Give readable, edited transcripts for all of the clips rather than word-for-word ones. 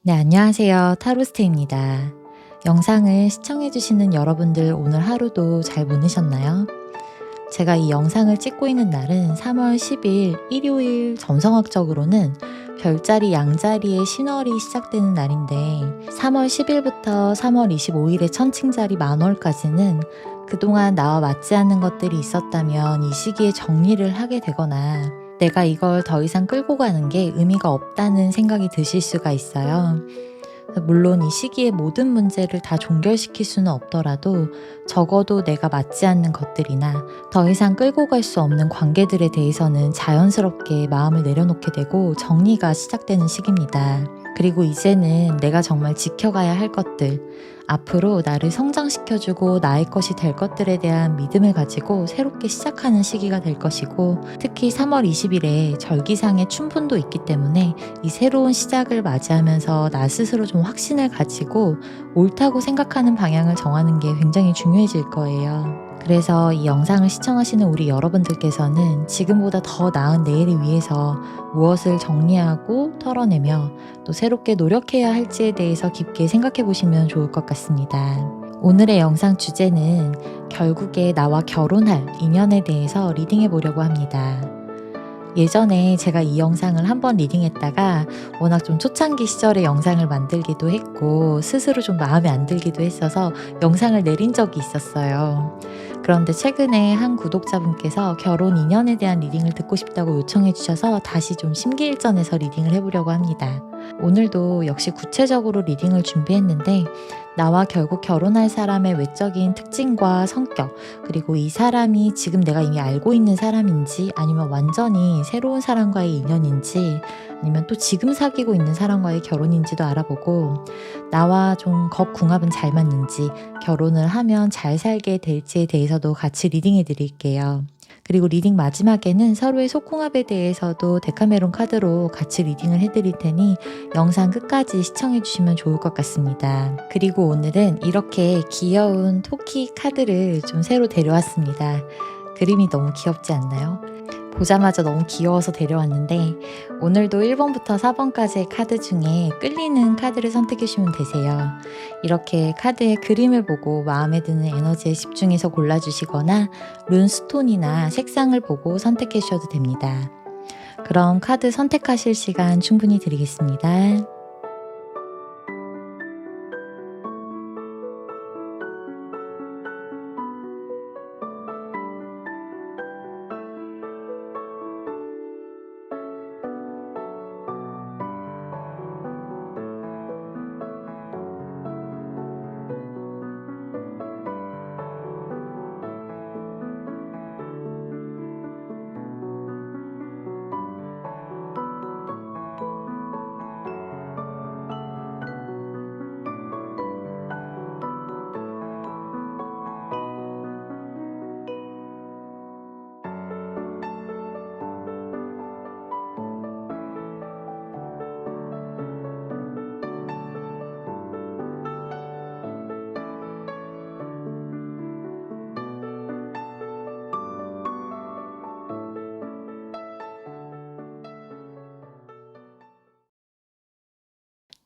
네, 안녕하세요. 타로스테입니다. 영상을 시청해주시는 여러분들 오늘 하루도 잘 보내셨나요? 제가 이 영상을 찍고 있는 날은 3월 10일 일요일, 점성학적으로는 별자리 양자리의 신월이 시작되는 날인데 3월 10일부터 3월 25일의 천칭자리 만월까지는 그동안 나와 맞지 않는 것들이 있었다면 이 시기에 정리를 하게 되거나 내가 이걸 더 이상 끌고 가는 게 의미가 없다는 생각이 드실 수가 있어요. 물론 이 시기에 모든 문제를 다 종결시킬 수는 없더라도 적어도 내가 맞지 않는 것들이나 더 이상 끌고 갈 수 없는 관계들에 대해서는 자연스럽게 마음을 내려놓게 되고 정리가 시작되는 시기입니다. 그리고 이제는 내가 정말 지켜가야 할 것들, 앞으로 나를 성장시켜주고 나의 것이 될 것들에 대한 믿음을 가지고 새롭게 시작하는 시기가 될 것이고, 특히 3월 20일에 절기상의 춘분도 있기 때문에 이 새로운 시작을 맞이하면서 나 스스로 좀 확신을 가지고 옳다고 생각하는 방향을 정하는 게 굉장히 중요해질 거예요. 그래서 이 영상을 시청하시는 우리 여러분들께서는 지금보다 더 나은 내일을 위해서 무엇을 정리하고 털어내며 또 새롭게 노력해야 할지에 대해서 깊게 생각해 보시면 좋을 것 같습니다. 오늘의 영상 주제는 결국에 나와 결혼할 인연에 대해서 리딩해 보려고 합니다. 예전에 제가 이 영상을 한번 리딩했다가 워낙 좀 초창기 시절에 영상을 만들기도 했고 스스로 좀 마음에 안 들기도 했어서 영상을 내린 적이 있었어요. 그런데 최근에 한 구독자분께서 결혼 인연에 대한 리딩을 듣고 싶다고 요청해 주셔서 다시 좀 심기일전해서 리딩을 해보려고 합니다. 오늘도 역시 구체적으로 리딩을 준비했는데 나와 결국 결혼할 사람의 외적인 특징과 성격, 그리고 이 사람이 지금 내가 이미 알고 있는 사람인지 아니면 완전히 새로운 사람과의 인연인지 아니면 또 지금 사귀고 있는 사람과의 결혼인지도 알아보고 나와 좀 겁궁합은 잘 맞는지 결혼을 하면 잘 살게 될지에 대해서도 같이 리딩해 드릴게요. 그리고 리딩 마지막에는 서로의 속궁합에 대해서도 데카메론 카드로 같이 리딩을 해드릴 테니 영상 끝까지 시청해 주시면 좋을 것 같습니다. 그리고 오늘은 이렇게 귀여운 토끼 카드를 좀 새로 데려왔습니다. 그림이 너무 귀엽지 않나요? 보자마자 너무 귀여워서 데려왔는데 오늘도 1번부터 4번까지의 카드 중에 끌리는 카드를 선택해 주시면 되세요. 이렇게 카드의 그림을 보고 마음에 드는 에너지에 집중해서 골라주시거나 룬스톤이나 색상을 보고 선택해 주셔도 됩니다. 그럼 카드 선택하실 시간 충분히 드리겠습니다.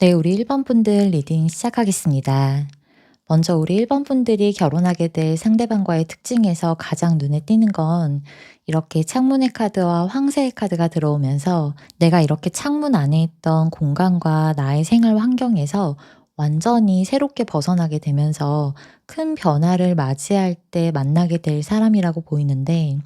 네, 우리 1번 분들 리딩 시작하겠습니다. 먼저 우리 1번 분들이 결혼하게 될 상대방과의 특징에서 가장 눈에 띄는 건 이렇게 창문의 카드와 황새의 카드가 들어오면서 내가 이렇게 창문 안에 있던 공간과 나의 생활 환경에서 완전히 새롭게 벗어나게 되면서 큰 변화를 맞이할 때 만나게 될 사람이라고 보이는데,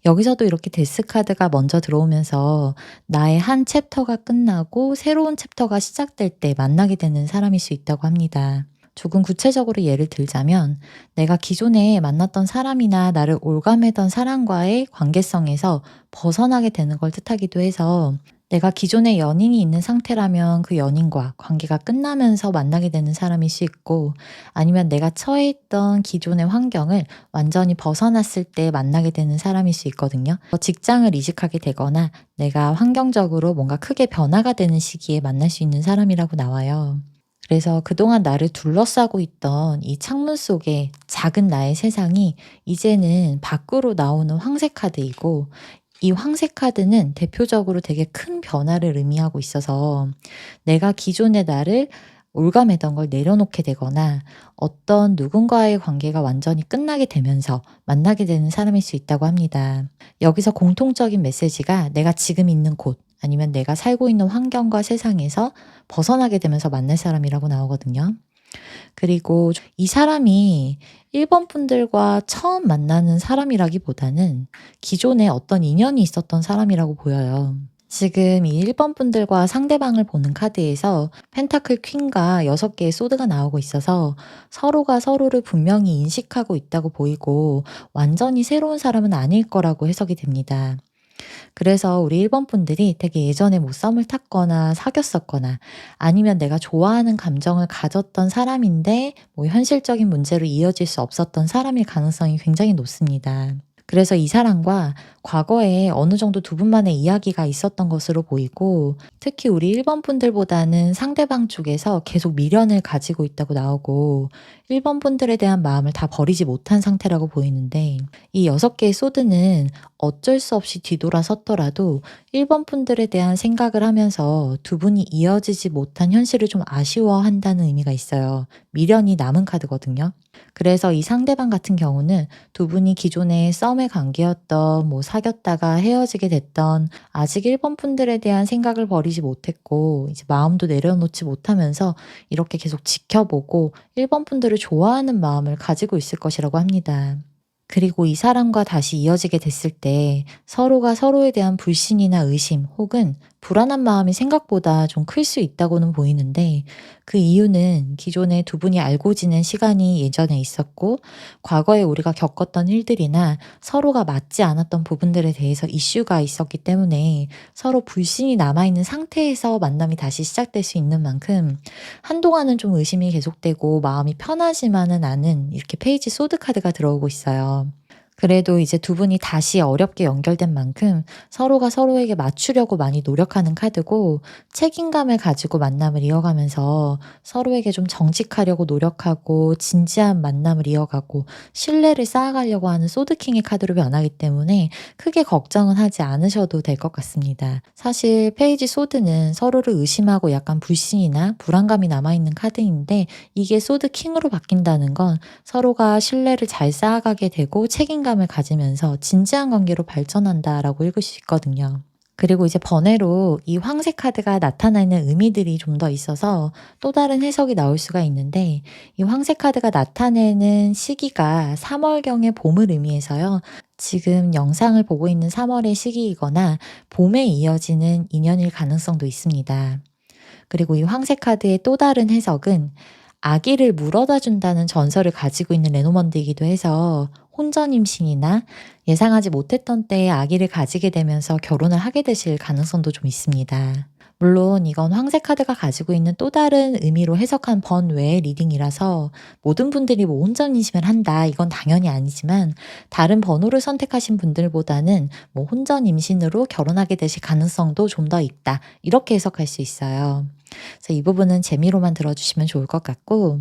여기서도 이렇게 데스 카드가 먼저 들어오면서 나의 한 챕터가 끝나고 새로운 챕터가 시작될 때 만나게 되는 사람일 수 있다고 합니다. 조금 구체적으로 예를 들자면 내가 기존에 만났던 사람이나 나를 올가매던 사람과의 관계성에서 벗어나게 되는 걸 뜻하기도 해서, 내가 기존에 연인이 있는 상태라면 그 연인과 관계가 끝나면서 만나게 되는 사람일 수 있고, 아니면 내가 처해 있던 기존의 환경을 완전히 벗어났을 때 만나게 되는 사람일 수 있거든요. 직장을 이직하게 되거나 내가 환경적으로 뭔가 크게 변화가 되는 시기에 만날 수 있는 사람이라고 나와요. 그래서 그동안 나를 둘러싸고 있던 이 창문 속의 작은 나의 세상이 이제는 밖으로 나오는 황새 카드이고, 이 황색 카드는 대표적으로 되게 큰 변화를 의미하고 있어서 내가 기존의 나를 올가매던 걸 내려놓게 되거나 어떤 누군가의 관계가 완전히 끝나게 되면서 만나게 되는 사람일 수 있다고 합니다. 여기서 공통적인 메시지가 내가 지금 있는 곳 아니면 내가 살고 있는 환경과 세상에서 벗어나게 되면서 만날 사람이라고 나오거든요. 그리고 이 사람이 1번 분들과 처음 만나는 사람이라기보다는 기존에 어떤 인연이 있었던 사람이라고 보여요. 지금 이 1번 분들과 상대방을 보는 카드에서 펜타클 퀸과 6개의 소드가 나오고 있어서 서로가 서로를 분명히 인식하고 있다고 보이고 완전히 새로운 사람은 아닐 거라고 해석이 됩니다. 그래서 우리 1번 분들이 되게 예전에 뭐 썸을 탔거나 사귀었었거나 아니면 내가 좋아하는 감정을 가졌던 사람인데 뭐 현실적인 문제로 이어질 수 없었던 사람일 가능성이 굉장히 높습니다. 그래서 이 사람과 과거에 어느 정도 두 분만의 이야기가 있었던 것으로 보이고 특히 우리 1번 분들보다는 상대방 쪽에서 계속 미련을 가지고 있다고 나오고 1번 분들에 대한 마음을 다 버리지 못한 상태라고 보이는데 이 6개의 소드는 어쩔 수 없이 뒤돌아섰더라도 1번 분들에 대한 생각을 하면서 두 분이 이어지지 못한 현실을 좀 아쉬워한다는 의미가 있어요. 미련이 남은 카드거든요. 그래서 이 상대방 같은 경우는 두 분이 기존에 썸의 관계였던 뭐 사귀었다가 헤어지게 됐던 아직 1번 분들에 대한 생각을 버리지 못했고 이제 마음도 내려놓지 못하면서 이렇게 계속 지켜보고 1번 분들을 좋아하는 마음을 가지고 있을 것이라고 합니다. 그리고 이 사람과 다시 이어지게 됐을 때 서로가 서로에 대한 불신이나 의심 혹은 불안한 마음이 생각보다 좀 클 수 있다고는 보이는데 그 이유는 기존에 두 분이 알고 지낸 시간이 예전에 있었고 과거에 우리가 겪었던 일들이나 서로가 맞지 않았던 부분들에 대해서 이슈가 있었기 때문에 서로 불신이 남아있는 상태에서 만남이 다시 시작될 수 있는 만큼 한동안은 좀 의심이 계속되고 마음이 편하지만은 않은 이렇게 페이지 소드 카드가 들어오고 있어요. 그래도 이제 두 분이 다시 어렵게 연결된 만큼 서로가 서로에게 맞추려고 많이 노력하는 카드고 책임감을 가지고 만남을 이어가면서 서로에게 좀 정직하려고 노력하고 진지한 만남을 이어가고 신뢰를 쌓아가려고 하는 소드킹의 카드로 변하기 때문에 크게 걱정은 하지 않으셔도 될 것 같습니다. 사실 페이지 소드는 서로를 의심하고 약간 불신이나 불안감이 남아있는 카드인데 이게 소드킹으로 바뀐다는 건 서로가 신뢰를 잘 쌓아가게 되고 책임감을 가지면서 진지한 관계로 발전한다라고 읽을 수 있거든요. 그리고 이제 번외로 이 황색 카드가 나타나는 의미들이 좀 더 있어서 또 다른 해석이 나올 수가 있는데 이 황색 카드가 나타내는 시기가 3월경의 봄을 의미해서요. 지금 영상을 보고 있는 3월의 시기이거나 봄에 이어지는 인연일 가능성도 있습니다. 그리고 이 황색 카드의 또 다른 해석은 아기를 물어다 준다는 전설을 가지고 있는 레노먼드이기도 해서 혼전 임신이나 예상하지 못했던 때에 아기를 가지게 되면서 결혼을 하게 되실 가능성도 좀 있습니다. 물론 이건 황색 카드가 가지고 있는 또 다른 의미로 해석한 번외의 리딩이라서 모든 분들이 뭐 혼전 임신을 한다 이건 당연히 아니지만 다른 번호를 선택하신 분들보다는 뭐 혼전 임신으로 결혼하게 되실 가능성도 좀 더 있다 이렇게 해석할 수 있어요. 그래서 이 부분은 재미로만 들어주시면 좋을 것 같고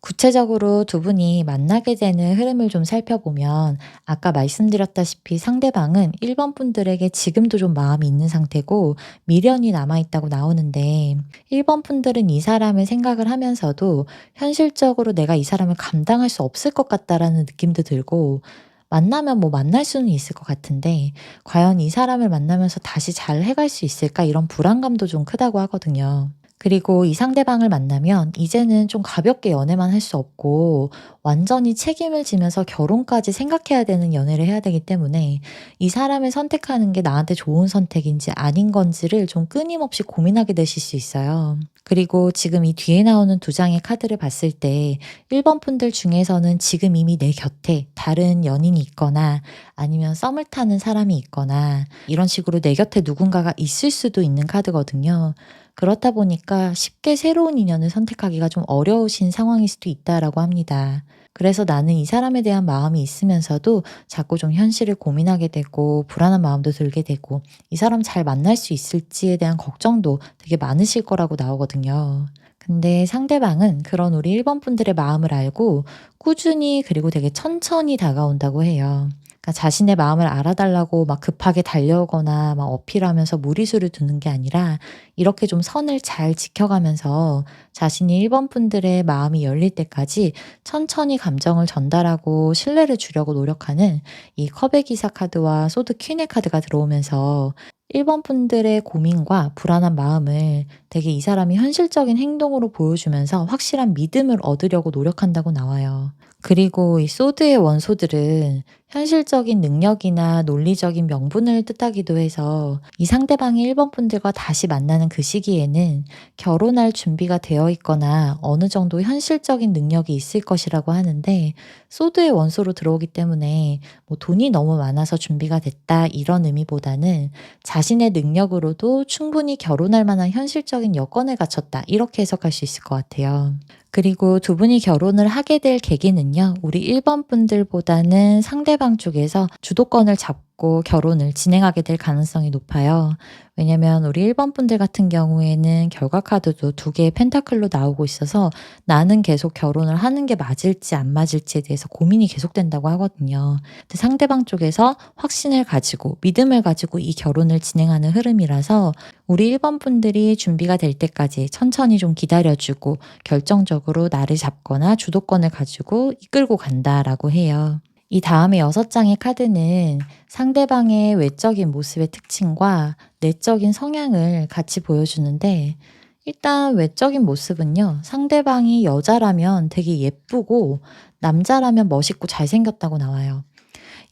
구체적으로 두 분이 만나게 되는 흐름을 좀 살펴보면 아까 말씀드렸다시피 상대방은 1번 분들에게 지금도 좀 마음이 있는 상태고 미련이 남아있다고 나오는데 1번 분들은 이 사람을 생각을 하면서도 현실적으로 내가 이 사람을 감당할 수 없을 것 같다라는 느낌도 들고 만나면 뭐 만날 수는 있을 것 같은데 과연 이 사람을 만나면서 다시 잘 해갈 수 있을까 이런 불안감도 좀 크다고 하거든요. 그리고 이 상대방을 만나면 이제는 좀 가볍게 연애만 할 수 없고 완전히 책임을 지면서 결혼까지 생각해야 되는 연애를 해야 되기 때문에 이 사람을 선택하는 게 나한테 좋은 선택인지 아닌 건지를 좀 끊임없이 고민하게 되실 수 있어요. 그리고 지금 이 뒤에 나오는 두 장의 카드를 봤을 때 1번 분들 중에서는 지금 이미 내 곁에 다른 연인이 있거나 아니면 썸을 타는 사람이 있거나 이런 식으로 내 곁에 누군가가 있을 수도 있는 카드거든요. 그렇다 보니까 쉽게 새로운 인연을 선택하기가 좀 어려우신 상황일 수도 있다라고 합니다. 그래서 나는 이 사람에 대한 마음이 있으면서도 자꾸 좀 현실을 고민하게 되고 불안한 마음도 들게 되고 이 사람 잘 만날 수 있을지에 대한 걱정도 되게 많으실 거라고 나오거든요. 근데 상대방은 그런 우리 1번 분들의 마음을 알고 꾸준히 그리고 되게 천천히 다가온다고 해요. 그러니까 자신의 마음을 알아달라고 막 급하게 달려오거나 막 어필하면서 무리수를 두는 게 아니라 이렇게 좀 선을 잘 지켜가면서 자신이 1번 분들의 마음이 열릴 때까지 천천히 감정을 전달하고 신뢰를 주려고 노력하는 이 컵의 기사 카드와 소드 퀸의 카드가 들어오면서 1번 분들의 고민과 불안한 마음을 되게 이 사람이 현실적인 행동으로 보여주면서 확실한 믿음을 얻으려고 노력한다고 나와요. 그리고 이 소드의 원소들은 현실적인 능력이나 논리적인 명분을 뜻하기도 해서 이 상대방이 1번 분들과 다시 만나는 그 시기에는 결혼할 준비가 되어 있거나 어느 정도 현실적인 능력이 있을 것이라고 하는데, 소드의 원소로 들어오기 때문에 뭐 돈이 너무 많아서 준비가 됐다 이런 의미보다는 자신의 능력으로도 충분히 결혼할 만한 현실적인 여건을 갖췄다 이렇게 해석할 수 있을 것 같아요. 그리고 두 분이 결혼을 하게 될 계기는요, 우리 1번 분들보다는 상대방 쪽에서 주도권을 잡고 결혼을 진행하게 될 가능성이 높아요. 왜냐면 우리 1번 분들 같은 경우에는 결과 카드도 2개의 펜타클로 나오고 있어서 나는 계속 결혼을 하는 게 맞을지 안 맞을지에 대해서 고민이 계속된다고 하거든요. 근데 상대방 쪽에서 확신을 가지고 믿음을 가지고 이 결혼을 진행하는 흐름이라서 우리 1번 분들이 준비가 될 때까지 천천히 좀 기다려주고 결정적으로 나를 잡거나 주도권을 가지고 이끌고 간다라고 해요. 이 다음에 6장의 카드는 상대방의 외적인 모습의 특징과 내적인 성향을 같이 보여주는데, 일단 외적인 모습은요, 상대방이 여자라면 되게 예쁘고 남자라면 멋있고 잘생겼다고 나와요.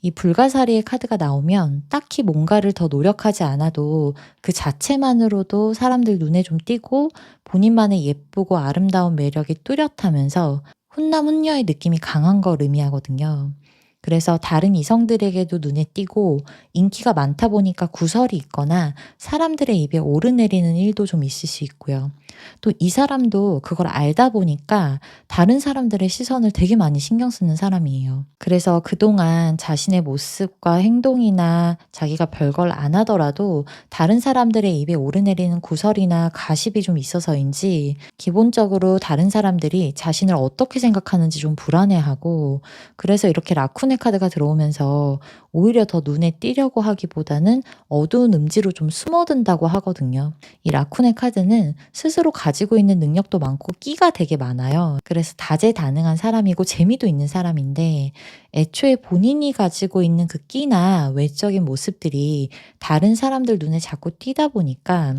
이 불가사리의 카드가 나오면 딱히 뭔가를 더 노력하지 않아도 그 자체만으로도 사람들 눈에 좀 띄고 본인만의 예쁘고 아름다운 매력이 뚜렷하면서 훈남 훈녀의 느낌이 강한 걸 의미하거든요. 그래서 다른 이성들에게도 눈에 띄고 인기가 많다 보니까 구설이 있거나 사람들의 입에 오르내리는 일도 좀 있을 수 있고요. 또 이 사람도 그걸 알다 보니까 다른 사람들의 시선을 되게 많이 신경 쓰는 사람이에요. 그래서 그동안 자신의 모습과 행동이나 자기가 별걸 안 하더라도 다른 사람들의 입에 오르내리는 구설이나 가십이 좀 있어서인지 기본적으로 다른 사람들이 자신을 어떻게 생각하는지 좀 불안해하고, 그래서 이렇게 라쿤의 카드가 들어오면서 오히려 더 눈에 띄려고 하기보다는 어두운 음지로 좀 숨어든다고 하거든요. 이 라쿤의 카드는 스스로 가지고 있는 능력도 많고 끼가 되게 많아요. 그래서 다재다능한 사람이고 재미도 있는 사람인데, 애초에 본인이 가지고 있는 그 끼나 외적인 모습들이 다른 사람들 눈에 자꾸 띄다 보니까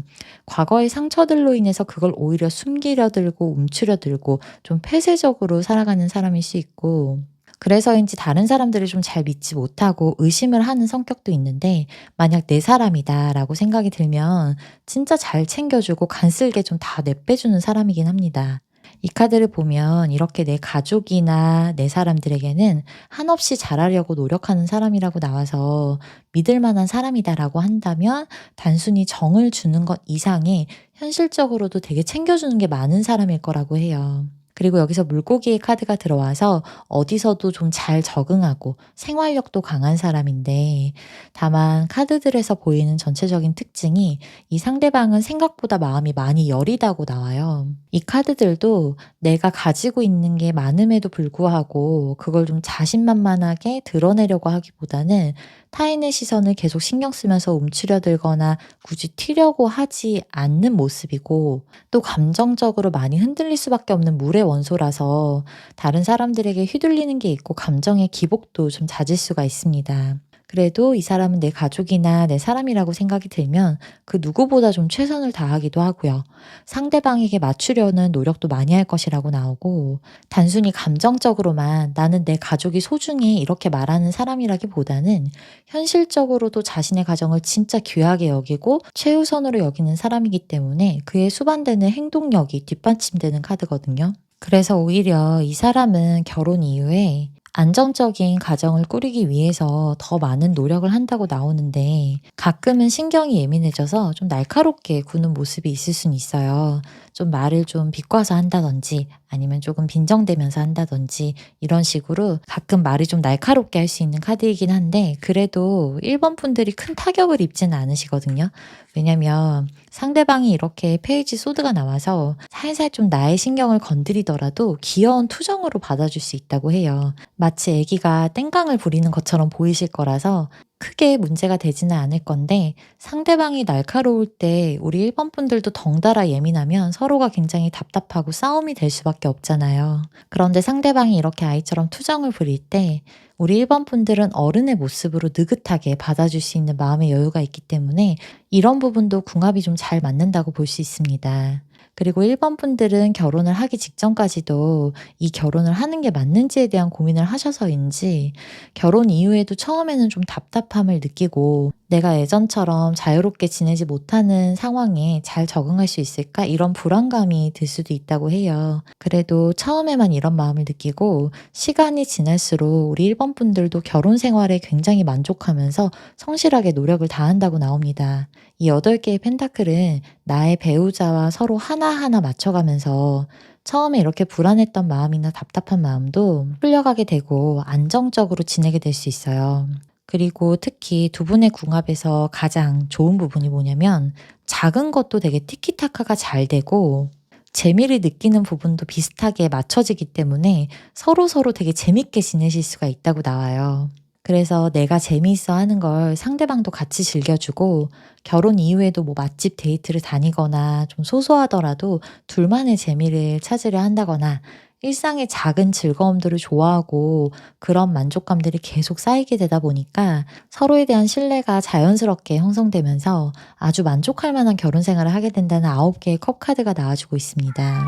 과거의 상처들로 인해서 그걸 오히려 숨기려 들고 움츠려 들고 좀 폐쇄적으로 살아가는 사람일 수 있고, 그래서인지 다른 사람들을 좀 잘 믿지 못하고 의심을 하는 성격도 있는데, 만약 내 사람이다 라고 생각이 들면 진짜 잘 챙겨주고 간쓸게 좀 다 내빼주는 사람이긴 합니다. 이 카드를 보면 이렇게 내 가족이나 내 사람들에게는 한없이 잘하려고 노력하는 사람이라고 나와서 믿을 만한 사람이다라고 한다면 단순히 정을 주는 것 이상의 현실적으로도 되게 챙겨주는 게 많은 사람일 거라고 해요. 그리고 여기서 물고기의 카드가 들어와서 어디서도 좀 잘 적응하고 생활력도 강한 사람인데, 다만 카드들에서 보이는 전체적인 특징이 이 상대방은 생각보다 마음이 많이 여리다고 나와요. 이 카드들도 내가 가지고 있는 게 많음에도 불구하고 그걸 좀 자신만만하게 드러내려고 하기보다는 타인의 시선을 계속 신경 쓰면서 움츠려들거나 굳이 튀려고 하지 않는 모습이고, 또 감정적으로 많이 흔들릴 수밖에 없는 물의 원소라서 다른 사람들에게 휘둘리는 게 있고 감정의 기복도 좀 잦을 수가 있습니다. 그래도 이 사람은 내 가족이나 내 사람이라고 생각이 들면 그 누구보다 좀 최선을 다하기도 하고요. 상대방에게 맞추려는 노력도 많이 할 것이라고 나오고, 단순히 감정적으로만 나는 내 가족이 소중해 이렇게 말하는 사람이라기보다는 현실적으로도 자신의 가정을 진짜 귀하게 여기고 최우선으로 여기는 사람이기 때문에 그에 수반되는 행동력이 뒷받침되는 카드거든요. 그래서 오히려 이 사람은 결혼 이후에 안정적인 가정을 꾸리기 위해서 더 많은 노력을 한다고 나오는데, 가끔은 신경이 예민해져서 좀 날카롭게 구는 모습이 있을 수는 있어요. 좀 말을 좀 비꼬아서 한다든지 아니면 조금 빈정대면서 한다든지 이런 식으로 가끔 말이 좀 날카롭게 할 수 있는 카드이긴 한데 그래도 1번 분들이 큰 타격을 입지는 않으시거든요. 왜냐면 상대방이 이렇게 페이지 소드가 나와서 살살 좀 나의 신경을 건드리더라도 귀여운 투정으로 받아줄 수 있다고 해요. 마치 애기가 땡깡을 부리는 것처럼 보이실 거라서 크게 문제가 되지는 않을 건데 상대방이 날카로울 때 우리 1번 분들도 덩달아 예민하면 서로가 굉장히 답답하고 싸움이 될 수밖에 없잖아요. 그런데 상대방이 이렇게 아이처럼 투정을 부릴 때 우리 1번 분들은 어른의 모습으로 느긋하게 받아줄 수 있는 마음의 여유가 있기 때문에 이런 부분도 궁합이 좀 잘 맞는다고 볼 수 있습니다. 그리고 1번 분들은 결혼을 하기 직전까지도 이 결혼을 하는 게 맞는지에 대한 고민을 하셔서인지 결혼 이후에도 처음에는 좀 답답함을 느끼고 '내가 예전처럼 자유롭게 지내지 못하는 상황에 잘 적응할 수 있을까?' 이런 불안감이 들 수도 있다고 해요. 그래도 처음에만 이런 마음을 느끼고 시간이 지날수록 우리 1번 분들도 결혼 생활에 굉장히 만족하면서 성실하게 노력을 다한다고 나옵니다. 이 8개의 펜타클은 나의 배우자와 서로 하나하나 맞춰가면서 처음에 이렇게 불안했던 마음이나 답답한 마음도 풀려가게 되고 안정적으로 지내게 될 수 있어요. 그리고 특히 두 분의 궁합에서 가장 좋은 부분이 뭐냐면 작은 것도 되게 티키타카가 잘 되고 재미를 느끼는 부분도 비슷하게 맞춰지기 때문에 서로서로 되게 재밌게 지내실 수가 있다고 나와요. 그래서 내가 재미있어 하는 걸 상대방도 같이 즐겨주고 결혼 이후에도 뭐 맛집 데이트를 다니거나 좀 소소하더라도 둘만의 재미를 찾으려 한다거나 일상의 작은 즐거움들을 좋아하고 그런 만족감들이 계속 쌓이게 되다 보니까 서로에 대한 신뢰가 자연스럽게 형성되면서 아주 만족할 만한 결혼 생활을 하게 된다는 9개의 컵 카드가 나와주고 있습니다.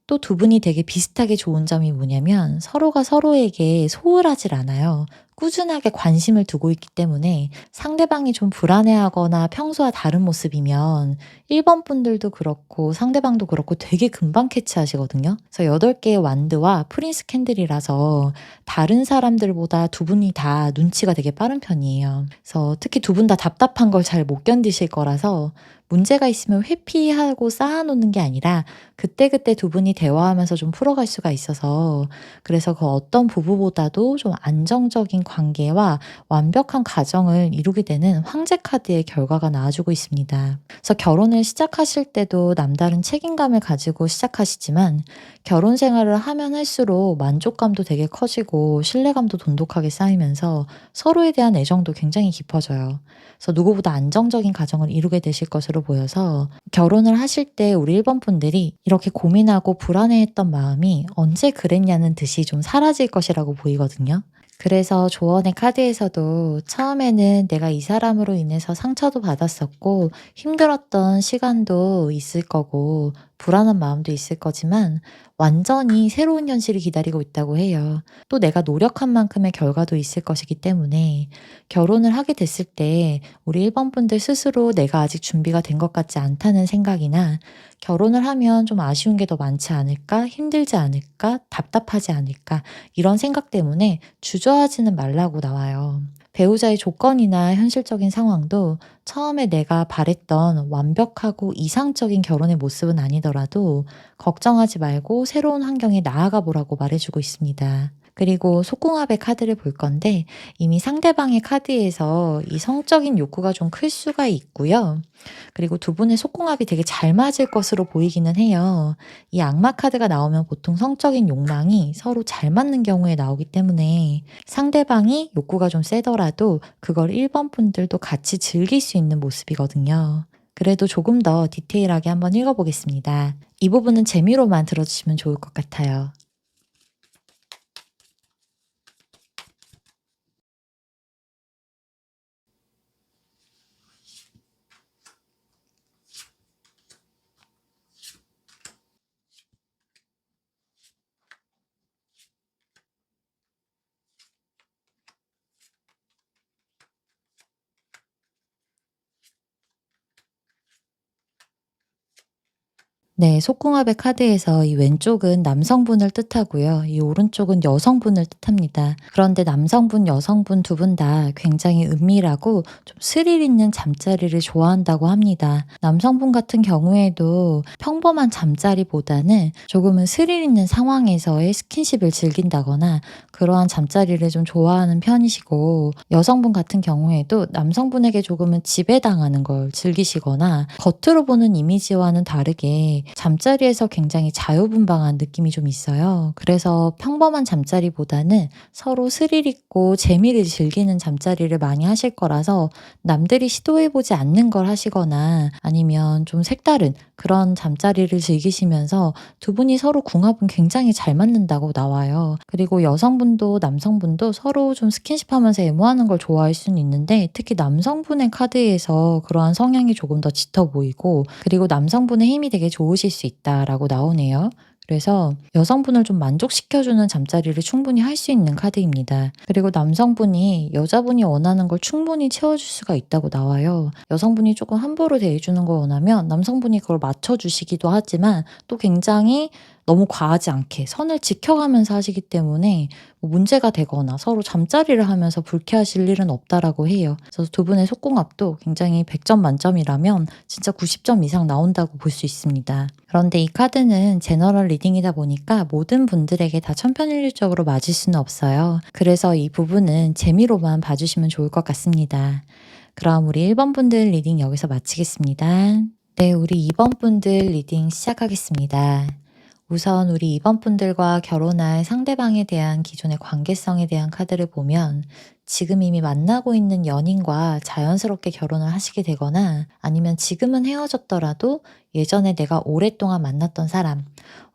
또 두 분이 되게 비슷하게 좋은 점이 뭐냐면 서로가 서로에게 소홀하질 않아요. 꾸준하게 관심을 두고 있기 때문에 상대방이 좀 불안해하거나 평소와 다른 모습이면 1번 분들도 그렇고 상대방도 그렇고 되게 금방 캐치하시거든요. 그래서 8개의 완드와 프린스 캔들이라서 다른 사람들보다 두 분이 다 눈치가 되게 빠른 편이에요. 그래서 특히 두 분 다 답답한 걸 잘 못 견디실 거라서 문제가 있으면 회피하고 쌓아놓는 게 아니라 그때그때 두 분이 대화하면서 좀 풀어갈 수가 있어서 그래서 그 어떤 부부보다도 좀 안정적인 관계와 완벽한 가정을 이루게 되는 황제 카드의 결과가 나와주고 있습니다. 그래서 결혼을 시작하실 때도 남다른 책임감을 가지고 시작하시지만 결혼 생활을 하면 할수록 만족감도 되게 커지고 신뢰감도 돈독하게 쌓이면서 서로에 대한 애정도 굉장히 깊어져요. 그래서 누구보다 안정적인 가정을 이루게 되실 것으로 보여서 결혼을 하실 때 우리 1번 분들이 이렇게 고민하고 불안해했던 마음이 언제 그랬냐는 듯이 좀 사라질 것이라고 보이거든요. 그래서 조언의 카드에서도 처음에는 내가 이 사람으로 인해서 상처도 받았었고 힘들었던 시간도 있을 거고 불안한 마음도 있을 거지만 완전히 새로운 현실이 기다리고 있다고 해요. 또 내가 노력한 만큼의 결과도 있을 것이기 때문에 결혼을 하게 됐을 때 우리 1번 분들 스스로 내가 아직 준비가 된 것 같지 않다는 생각이나 결혼을 하면 좀 아쉬운 게 더 많지 않을까? 힘들지 않을까? 답답하지 않을까? 이런 생각 때문에 주저하지는 말라고 나와요. 배우자의 조건이나 현실적인 상황도 처음에 내가 바랬던 완벽하고 이상적인 결혼의 모습은 아니더라도 걱정하지 말고 새로운 환경에 나아가 보라고 말해주고 있습니다. 그리고 속궁합의 카드를 볼 건데 이미 상대방의 카드에서 이 성적인 욕구가 좀 클 수가 있고요. 그리고 두 분의 속궁합이 되게 잘 맞을 것으로 보이기는 해요. 이 악마 카드가 나오면 보통 성적인 욕망이 서로 잘 맞는 경우에 나오기 때문에 상대방이 욕구가 좀 세더라도 그걸 1번 분들도 같이 즐길 수 있는 모습이거든요. 그래도 조금 더 디테일하게 한번 읽어보겠습니다. 이 부분은 재미로만 들어주시면 좋을 것 같아요. 네, 속궁합의 카드에서 이 왼쪽은 남성분을 뜻하고요. 이 오른쪽은 여성분을 뜻합니다. 그런데 남성분, 여성분 두 분 다 굉장히 은밀하고 좀 스릴 있는 잠자리를 좋아한다고 합니다. 남성분 같은 경우에도 평범한 잠자리보다는 조금은 스릴 있는 상황에서의 스킨십을 즐긴다거나 그러한 잠자리를 좀 좋아하는 편이시고, 여성분 같은 경우에도 남성분에게 조금은 지배당하는 걸 즐기시거나 겉으로 보는 이미지와는 다르게 잠자리에서 굉장히 자유분방한 느낌이 좀 있어요. 그래서 평범한 잠자리보다는 서로 스릴 있고 재미를 즐기는 잠자리를 많이 하실 거라서 남들이 시도해보지 않는 걸 하시거나 아니면 좀 색다른 그런 잠자리를 즐기시면서 두 분이 서로 궁합은 굉장히 잘 맞는다고 나와요. 그리고 여성분도 남성분도 서로 좀 스킨십하면서 애무하는 걸 좋아할 수는 있는데, 특히 남성분의 카드에서 그러한 성향이 조금 더 짙어 보이고, 그리고 남성분의 힘이 되게 좋으실 수 있다라고 나오네요. 그래서 여성분을 좀 만족시켜주는 잠자리를 충분히 할 수 있는 카드입니다. 그리고 남성분이 여자분이 원하는 걸 충분히 채워줄 수가 있다고 나와요. 여성분이 조금 함부로 대해주는 걸 원하면 남성분이 그걸 맞춰주시기도 하지만, 또 굉장히 너무 과하지 않게 선을 지켜가면서 하시기 때문에 뭐 문제가 되거나 서로 잠자리를 하면서 불쾌하실 일은 없다라고 해요. 그래서 두 분의 속궁합도 굉장히 100점 만점이라면 진짜 90점 이상 나온다고 볼 수 있습니다. 그런데 이 카드는 제너럴 리딩이다 보니까 모든 분들에게 다 천편일률적으로 맞을 수는 없어요. 그래서 이 부분은 재미로만 봐주시면 좋을 것 같습니다. 그럼 우리 1번 분들 리딩 여기서 마치겠습니다. 네, 우리 2번 분들 리딩 시작하겠습니다. 우선 우리 2번 분들과 결혼할 상대방에 대한 기존의 관계성에 대한 카드를 보면, 지금 이미 만나고 있는 연인과 자연스럽게 결혼을 하시게 되거나, 아니면 지금은 헤어졌더라도 예전에 내가 오랫동안 만났던 사람,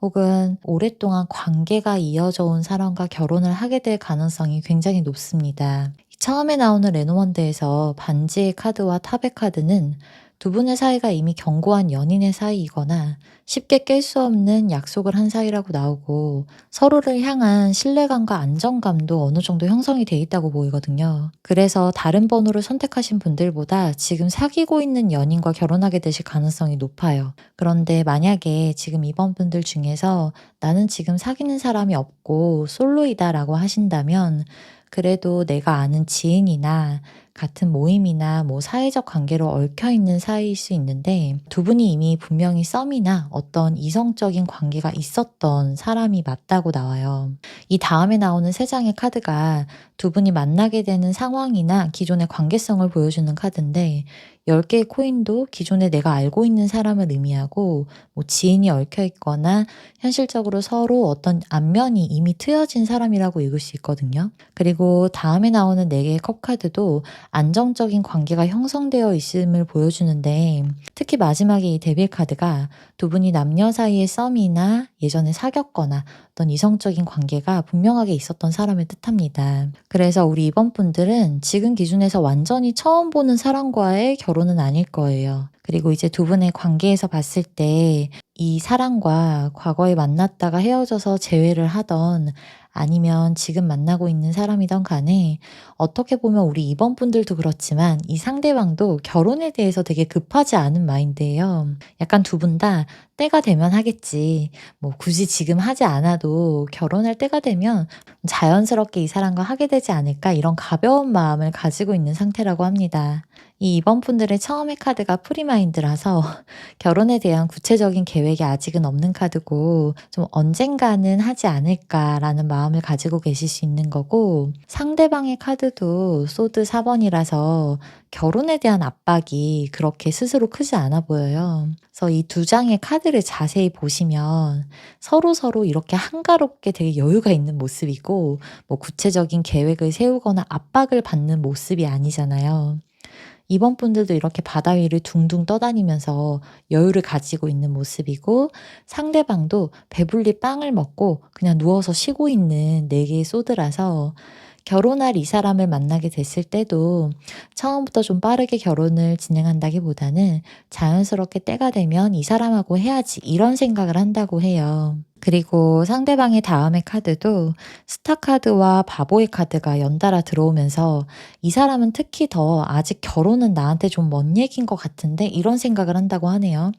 혹은 오랫동안 관계가 이어져 온 사람과 결혼을 하게 될 가능성이 굉장히 높습니다. 처음에 나오는 레노먼드에서 반지의 카드와 탑의 카드는 두 분의 사이가 이미 견고한 연인의 사이이거나 쉽게 깰 수 없는 약속을 한 사이라고 나오고, 서로를 향한 신뢰감과 안정감도 어느 정도 형성이 돼 있다고 보이거든요. 그래서 다른 번호를 선택하신 분들보다 지금 사귀고 있는 연인과 결혼하게 되실 가능성이 높아요. 그런데 만약에 지금 이번 분들 중에서 나는 지금 사귀는 사람이 없고 솔로이다라고 하신다면, 그래도 내가 아는 지인이나 같은 모임이나 뭐 사회적 관계로 얽혀있는 사이일 수 있는데, 두 분이 이미 분명히 썸이나 어떤 이성적인 관계가 있었던 사람이 맞다고 나와요. 이 다음에 나오는 세 장의 카드가 두 분이 만나게 되는 상황이나 기존의 관계성을 보여주는 카드인데, 10개의 코인도 기존에 내가 알고 있는 사람을 의미하고, 뭐 지인이 얽혀 있거나 현실적으로 서로 어떤 안면이 이미 트여진 사람이라고 읽을 수 있거든요. 그리고 다음에 나오는 4개의 컵 카드도 안정적인 관계가 형성되어 있음을 보여주는데, 특히 마지막에 이 데빌 카드가 두 분이 남녀 사이의 썸이나 예전에 사귀었거나 어떤 이성적인 관계가 분명하게 있었던 사람을 뜻합니다. 그래서 우리 이번 분들은 지금 기준에서 완전히 처음 보는 사람과의 결혼은 아닐 거예요. 그리고 이제 두 분의 관계에서 봤을 때 이 사람과 과거에 만났다가 헤어져서 재회를 하던, 아니면 지금 만나고 있는 사람이던 간에, 어떻게 보면 우리 이번 분들도 그렇지만 이 상대방도 결혼에 대해서 되게 급하지 않은 마인드예요. 약간 두 분 다 때가 되면 하겠지, 뭐 굳이 지금 하지 않아도 결혼할 때가 되면 자연스럽게 이 사람과 하게 되지 않을까, 이런 가벼운 마음을 가지고 있는 상태라고 합니다. 이 2번 분들의 처음의 카드가 프리마인드라서 결혼에 대한 구체적인 계획이 아직은 없는 카드고, 좀 언젠가는 하지 않을까라는 마음을 가지고 계실 수 있는 거고, 상대방의 카드도 소드 4번이라서 결혼에 대한 압박이 그렇게 스스로 크지 않아 보여요. 그래서 이 두 장의 카드를 자세히 보시면 서로 이렇게 한가롭게 되게 여유가 있는 모습이고, 뭐 구체적인 계획을 세우거나 압박을 받는 모습이 아니잖아요. 이번 분들도 이렇게 바다 위를 둥둥 떠다니면서 여유를 가지고 있는 모습이고, 상대방도 배불리 빵을 먹고 그냥 누워서 쉬고 있는 4개의 소드라서, 결혼할 이 사람을 만나게 됐을 때도 처음부터 좀 빠르게 결혼을 진행한다기보다는 자연스럽게 때가 되면 이 사람하고 해야지, 이런 생각을 한다고 해요. 그리고 상대방의 다음의 카드도 스타 카드와 바보의 카드가 연달아 들어오면서 이 사람은 특히 더 아직 결혼은 나한테 좀 먼 얘기인 것 같은데 이런 생각을 한다고 하네요.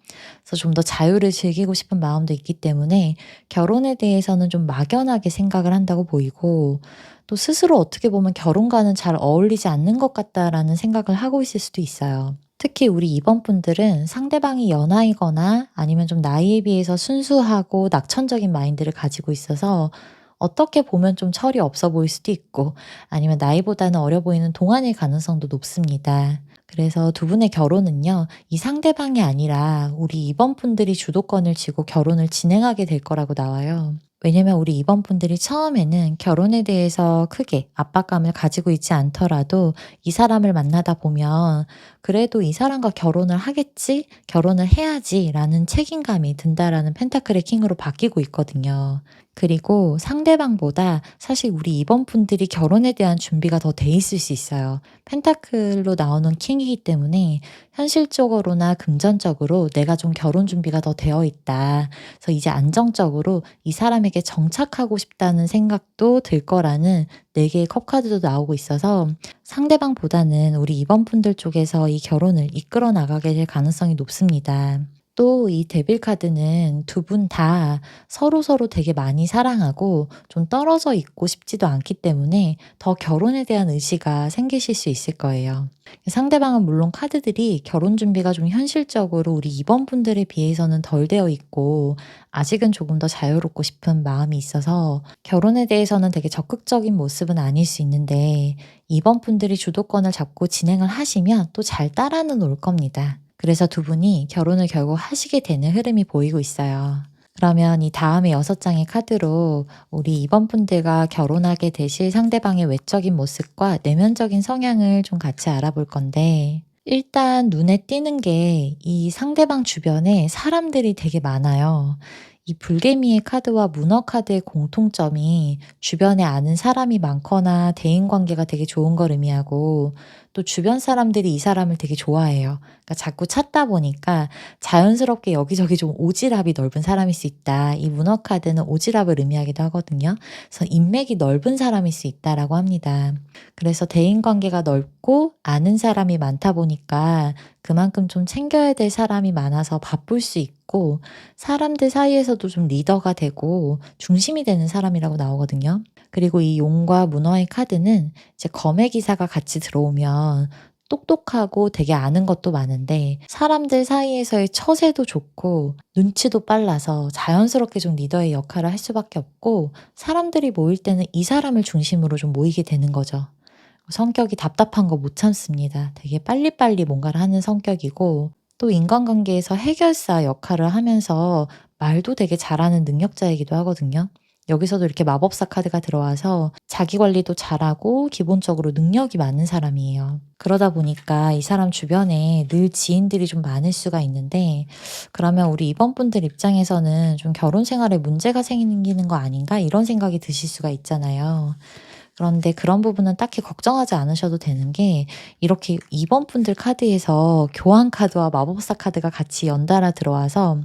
그래서 좀 더 자유를 즐기고 싶은 마음도 있기 때문에 결혼에 대해서는 좀 막연하게 생각을 한다고 보이고 또 스스로 어떻게 보면 결혼과는 잘 어울리지 않는 것 같다라는 생각을 하고 있을 수도 있어요. 특히 우리 2번 분들은 상대방이 연하이거나 아니면 좀 나이에 비해서 순수하고 낙천적인 마인드를 가지고 있어서 어떻게 보면 좀 철이 없어 보일 수도 있고 아니면 나이보다는 어려 보이는 동안일 가능성도 높습니다. 그래서 두 분의 결혼은요, 이 상대방이 아니라 우리 2번 분들이 주도권을 쥐고 결혼을 진행하게 될 거라고 나와요. 왜냐면 우리 2번 분들이 처음에는 결혼에 대해서 크게 압박감을 가지고 있지 않더라도 이 사람을 만나다 보면 그래도 '이 사람과 결혼을 하겠지. 결혼을 해야지.'라는 책임감이 든다라는 펜타클의 킹으로 바뀌고 있거든요. 그리고 상대방보다 사실 우리 2번 분들이 결혼에 대한 준비가 더 돼 있을 수 있어요. 펜타클로 나오는 킹이기 때문에 현실적으로나 금전적으로 '내가 좀 결혼 준비가 더 되어 있다. 그래서 이제 안정적으로 이 사람에게 정착하고 싶다.'는 생각도 들 거라는 4 개의 컵 카드도 나오고 있어서 상대방보다는 우리 2번 분들 쪽에서 이 결혼을 이끌어 나가게 될 가능성이 높습니다. 또 이 데빌 카드는 두 분 다 서로서로 되게 많이 사랑하고 좀 떨어져 있고 싶지도 않기 때문에 더 결혼에 대한 의지가 생기실 수 있을 거예요. 상대방은 물론 카드들이 결혼 준비가 좀 현실적으로 우리 2번 분들에 비해서는 덜 되어 있고 아직은 조금 더 자유롭고 싶은 마음이 있어서 결혼에 대해서는 되게 적극적인 모습은 아닐 수 있는데 2번 분들이 주도권을 잡고 진행을 하시면 또 잘 따라는 올 겁니다. 그래서 두 분이 결혼을 결국 하시게 되는 흐름이 보이고 있어요. 그러면 이 다음에 6장의 카드로 우리 2번 분들과 결혼하게 되실 상대방의 외적인 모습과 내면적인 성향을 좀 같이 알아볼 건데 일단 눈에 띄는 게 이 상대방 주변에 사람들이 되게 많아요. 이 불개미의 카드와 문어 카드의 공통점이 주변에 아는 사람이 많거나 대인 관계가 되게 좋은 걸 의미하고 또 주변 사람들이 이 사람을 되게 좋아해요. 그러니까 자꾸 찾다 보니까 자연스럽게 여기저기 좀 오지랖이 넓은 사람일 수 있다. 이 문어 카드는 오지랖을 의미하기도 하거든요. 그래서 인맥이 넓은 사람일 수 있다라고 합니다. 그래서 대인 관계가 넓고 아는 사람이 많다 보니까 그만큼 좀 챙겨야 될 사람이 많아서 바쁠 수 있고 사람들 사이에서도 좀 리더가 되고 중심이 되는 사람이라고 나오거든요. 그리고 이 용과 문어의 카드는 이제 검의 기사가 같이 들어오면 똑똑하고 되게 아는 것도 많은데 사람들 사이에서의 처세도 좋고 눈치도 빨라서 자연스럽게 좀 리더의 역할을 할 수밖에 없고 사람들이 모일 때는 이 사람을 중심으로 좀 모이게 되는 거죠. 성격이 답답한 거 못 참습니다. 되게 빨리빨리 뭔가를 하는 성격이고 또 인간관계에서 해결사 역할을 하면서 말도 되게 잘하는 능력자이기도 하거든요. 여기서도 이렇게 마법사 카드가 들어와서 자기 관리도 잘하고 기본적으로 능력이 많은 사람이에요. 그러다 보니까 이 사람 주변에 늘 지인들이 좀 많을 수가 있는데 그러면 우리 이번 분들 입장에서는 좀 결혼 생활에 문제가 생기는 거 아닌가 이런 생각이 드실 수가 있잖아요. 그런데 그런 부분은 딱히 걱정하지 않으셔도 되는 게 이렇게 2번 분들 카드에서 교환 카드와 마법사 카드가 같이 연달아 들어와서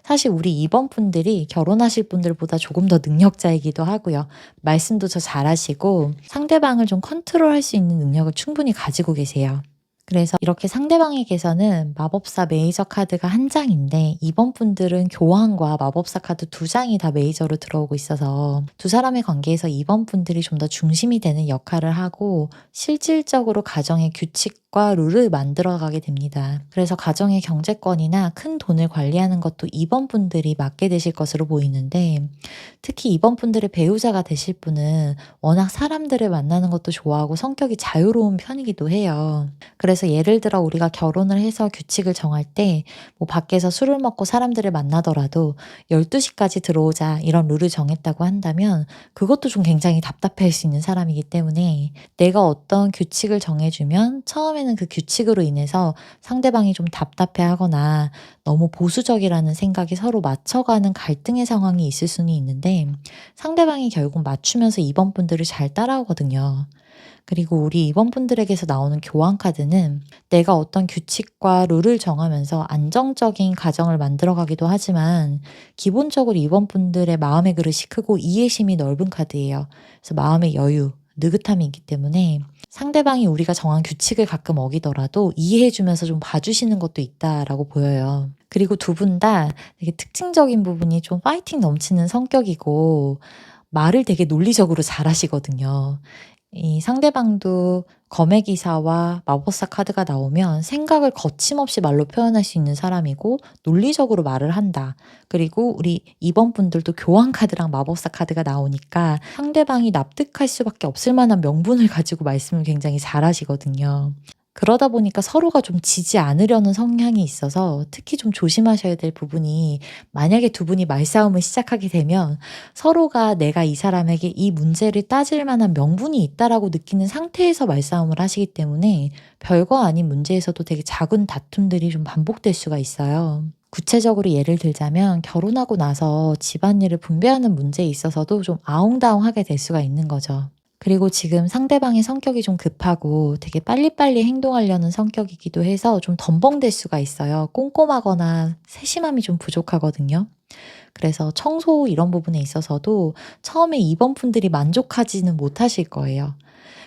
사실 우리 2번 분들이 결혼하실 분들보다 조금 더 능력자이기도 하고요. 말씀도 더 잘하시고 상대방을 좀 컨트롤할 수 있는 능력을 충분히 가지고 계세요. 그래서 이렇게 상대방에게서는 마법사 메이저 카드가 한 장인데 2번 분들은 교환과 마법사 카드 2장이 다 메이저로 들어오고 있어서 두 사람의 관계에서 2번 분들이 좀 더 중심이 되는 역할을 하고 실질적으로 가정의 규칙과 룰을 만들어가게 됩니다. 그래서 가정의 경제권이나 큰 돈을 관리하는 것도 2번 분들이 맡게 되실 것으로 보이는데 특히 2번 분들의 배우자가 되실 분은 워낙 사람들을 만나는 것도 좋아하고 성격이 자유로운 편이기도 해요. 그래서 예를 들어 우리가 결혼을 해서 규칙을 정할 때 뭐 밖에서 술을 먹고 사람들을 만나더라도 12시까지 들어오자 이런 룰을 정했다고 한다면 그것도 좀 굉장히 답답해할 수 있는 사람이기 때문에 내가 어떤 규칙을 정해주면 처음에는 그 규칙으로 인해서 상대방이 좀 답답해하거나 너무 보수적이라는 생각이 서로 맞춰가는 갈등의 상황이 있을 수는 있는데 상대방이 결국 맞추면서 2번 분들을 잘 따라오거든요. 그리고 우리 이번분들에게서 나오는 교환 카드는 내가 어떤 규칙과 룰을 정하면서 안정적인 가정을 만들어가기도 하지만 기본적으로 이번분들의 마음의 그릇이 크고 이해심이 넓은 카드예요. 그래서 마음의 여유, 느긋함이 있기 때문에 상대방이 우리가 정한 규칙을 가끔 어기더라도 이해해주면서 좀 봐주시는 것도 있다라고 보여요. 그리고 두 분 다 되게 특징적인 부분이 좀 파이팅 넘치는 성격이고 말을 되게 논리적으로 잘하시거든요. 이 상대방도 검의 기사와 마법사 카드가 나오면 생각을 거침없이 말로 표현할 수 있는 사람이고 논리적으로 말을 한다. 그리고 우리 이번 분들도 교환 카드랑 마법사 카드가 나오니까 상대방이 납득할 수밖에 없을 만한 명분을 가지고 말씀을 굉장히 잘하시거든요. 그러다 보니까 서로가 좀 지지 않으려는 성향이 있어서 특히 좀 조심하셔야 될 부분이 만약에 두 분이 말싸움을 시작하게 되면 서로가 내가 이 사람에게 이 문제를 따질 만한 명분이 있다라고 느끼는 상태에서 말싸움을 하시기 때문에 별거 아닌 문제에서도 되게 작은 다툼들이 좀 반복될 수가 있어요. 구체적으로 예를 들자면 결혼하고 나서 집안일을 분배하는 문제에 있어서도 좀 아웅다웅하게 될 수가 있는 거죠. 그리고 지금 상대방의 성격이 좀 급하고 되게 빨리빨리 행동하려는 성격이기도 해서 좀 덤벙될 수가 있어요. 꼼꼼하거나 세심함이 좀 부족하거든요. 그래서 청소 이런 부분에 있어서도 처음에 이번 분들이 만족하지는 못하실 거예요.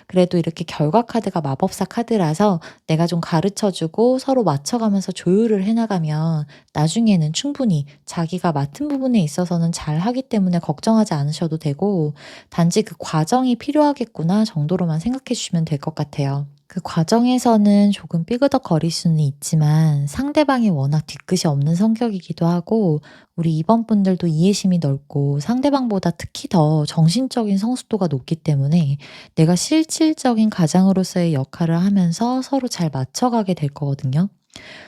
그래도 이렇게 결과 카드가 마법사 카드라서 내가 좀 가르쳐주고 서로 맞춰가면서 조율을 해나가면 나중에는 충분히 자기가 맡은 부분에 있어서는 잘 하기 때문에 걱정하지 않으셔도 되고 단지 그 과정이 필요하겠구나 정도로만 생각해 주시면 될 것 같아요. 그 과정에서는 조금 삐그덕거릴 수는 있지만 상대방이 워낙 뒤끝이 없는 성격이기도 하고 우리 이번 분들도 이해심이 넓고 상대방보다 특히 더 정신적인 성숙도가 높기 때문에 내가 실질적인 가장으로서의 역할을 하면서 서로 잘 맞춰가게 될 거거든요.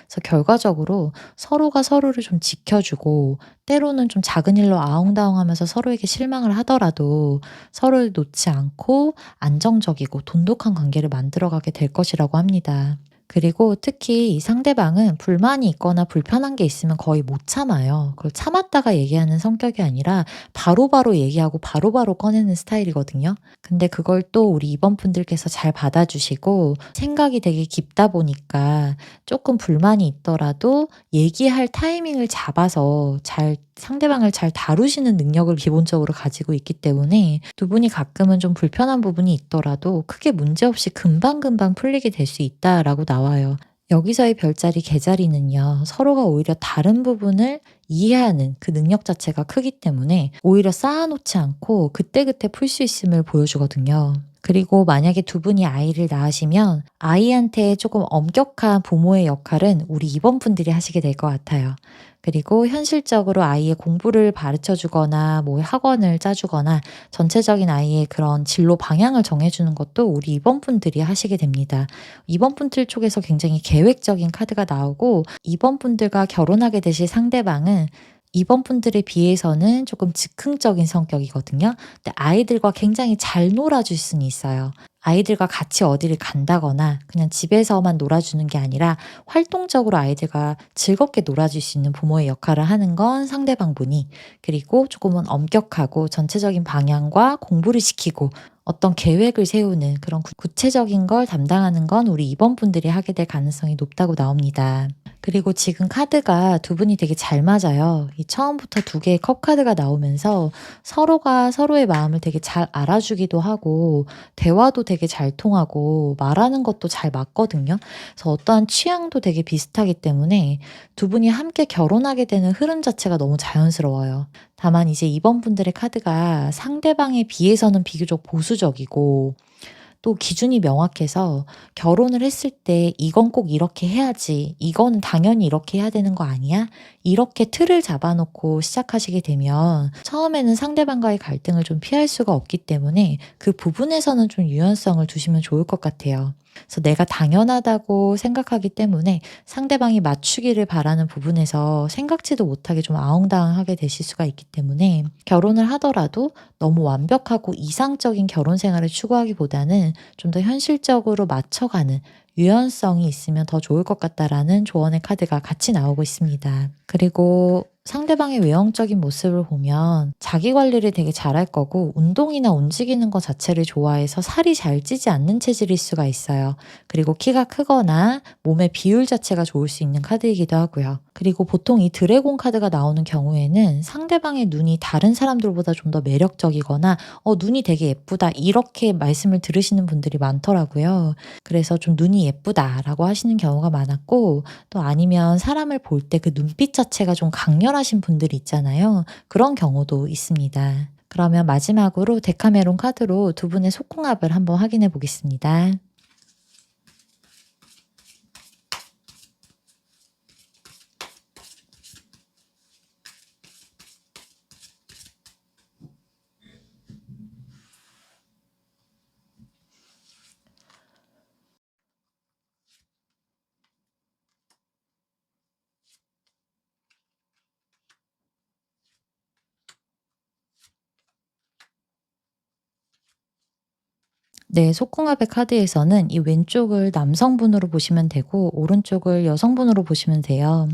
그래서 결과적으로 서로가 서로를 좀 지켜주고 때로는 좀 작은 일로 아웅다웅하면서 서로에게 실망을 하더라도 서로를 놓지 않고 안정적이고 돈독한 관계를 만들어가게 될 것이라고 합니다. 그리고 특히 이 상대방은 불만이 있거나 불편한 게 있으면 거의 못 참아요. 그걸 참았다가 얘기하는 성격이 아니라 바로바로 얘기하고 바로바로 꺼내는 스타일이거든요. 근데 그걸 또 우리 이번 분들께서 잘 받아주시고 생각이 되게 깊다 보니까 조금 불만이 있더라도 얘기할 타이밍을 잡아서 잘 상대방을 잘 다루시는 능력을 기본적으로 가지고 있기 때문에 두 분이 가끔은 좀 불편한 부분이 있더라도 크게 문제없이 금방금방 풀리게 될 수 있다라고 나와요. 여기서의 별자리 개자리는요, 서로가 오히려 다른 부분을 이해하는 그 능력 자체가 크기 때문에 오히려 쌓아놓지 않고 그때그때 풀 수 있음을 보여주거든요. 그리고 만약에 두 분이 아이를 낳으시면 아이한테 조금 엄격한 부모의 역할은 우리 이번 분들이 하시게 될 것 같아요. 그리고 현실적으로 아이의 공부를 가르쳐 주거나 뭐 학원을 짜주거나 전체적인 아이의 그런 진로 방향을 정해주는 것도 우리 이번 분들이 하시게 됩니다. 이번 분들 쪽에서 굉장히 계획적인 카드가 나오고 이번 분들과 결혼하게 되실 상대방은 이번 분들에 비해서는 조금 즉흥적인 성격이거든요. 근데 아이들과 굉장히 잘 놀아줄 수는 있어요. 아이들과 같이 어디를 간다거나 그냥 집에서만 놀아주는 게 아니라 활동적으로 아이들과 즐겁게 놀아줄 수 있는 부모의 역할을 하는 건 상대방분이, 그리고 조금은 엄격하고 전체적인 방향과 공부를 시키고 어떤 계획을 세우는 그런 구체적인 걸 담당하는 건 우리 이번 분들이 하게 될 가능성이 높다고 나옵니다. 그리고 지금 카드가 두 분이 되게 잘 맞아요. 이 처음부터 두 개의 컵 카드가 나오면서 서로가 서로의 마음을 되게 잘 알아주기도 하고 대화도 되게 잘 통하고 말하는 것도 잘 맞거든요. 그래서 어떠한 취향도 되게 비슷하기 때문에 두 분이 함께 결혼하게 되는 흐름 자체가 너무 자연스러워요. 다만 이제 이번 분들의 카드가 상대방에 비해서는 비교적 보수적이고 또 기준이 명확해서 결혼을 했을 때 이건 꼭 이렇게 해야지, 이거는 당연히 이렇게 해야 되는 거 아니야? 이렇게 틀을 잡아놓고 시작하시게 되면 처음에는 상대방과의 갈등을 좀 피할 수가 없기 때문에 그 부분에서는 좀 유연성을 두시면 좋을 것 같아요. 그래서 내가 당연하다고 생각하기 때문에 상대방이 맞추기를 바라는 부분에서 생각지도 못하게 좀 아웅다웅하게 되실 수가 있기 때문에 결혼을 하더라도 너무 완벽하고 이상적인 결혼 생활을 추구하기보다는 좀 더 현실적으로 맞춰가는 유연성이 있으면 더 좋을 것 같다라는 조언의 카드가 같이 나오고 있습니다. 그리고 상대방의 외형적인 모습을 보면 자기 관리를 되게 잘할 거고 운동이나 움직이는 것 자체를 좋아해서 살이 잘 찌지 않는 체질일 수가 있어요. 그리고 키가 크거나 몸의 비율 자체가 좋을 수 있는 카드이기도 하고요. 그리고 보통 이 드래곤 카드가 나오는 경우에는 상대방의 눈이 다른 사람들보다 좀 더 매력적이거나 눈이 되게 예쁘다 이렇게 말씀을 들으시는 분들이 많더라고요. 그래서 좀 눈이 예쁘다라고 하시는 경우가 많았고 또 아니면 사람을 볼 때 그 눈빛 자체가 좀 강렬하신 분들이 있잖아요. 그런 경우도 있습니다. 그러면 마지막으로 데카메론 카드로 두 분의 속궁합을 한번 확인해 보겠습니다. 네, 속궁합의 카드에서는 이 왼쪽을 남성분으로 보시면 되고 오른쪽을 여성분으로 보시면 돼요.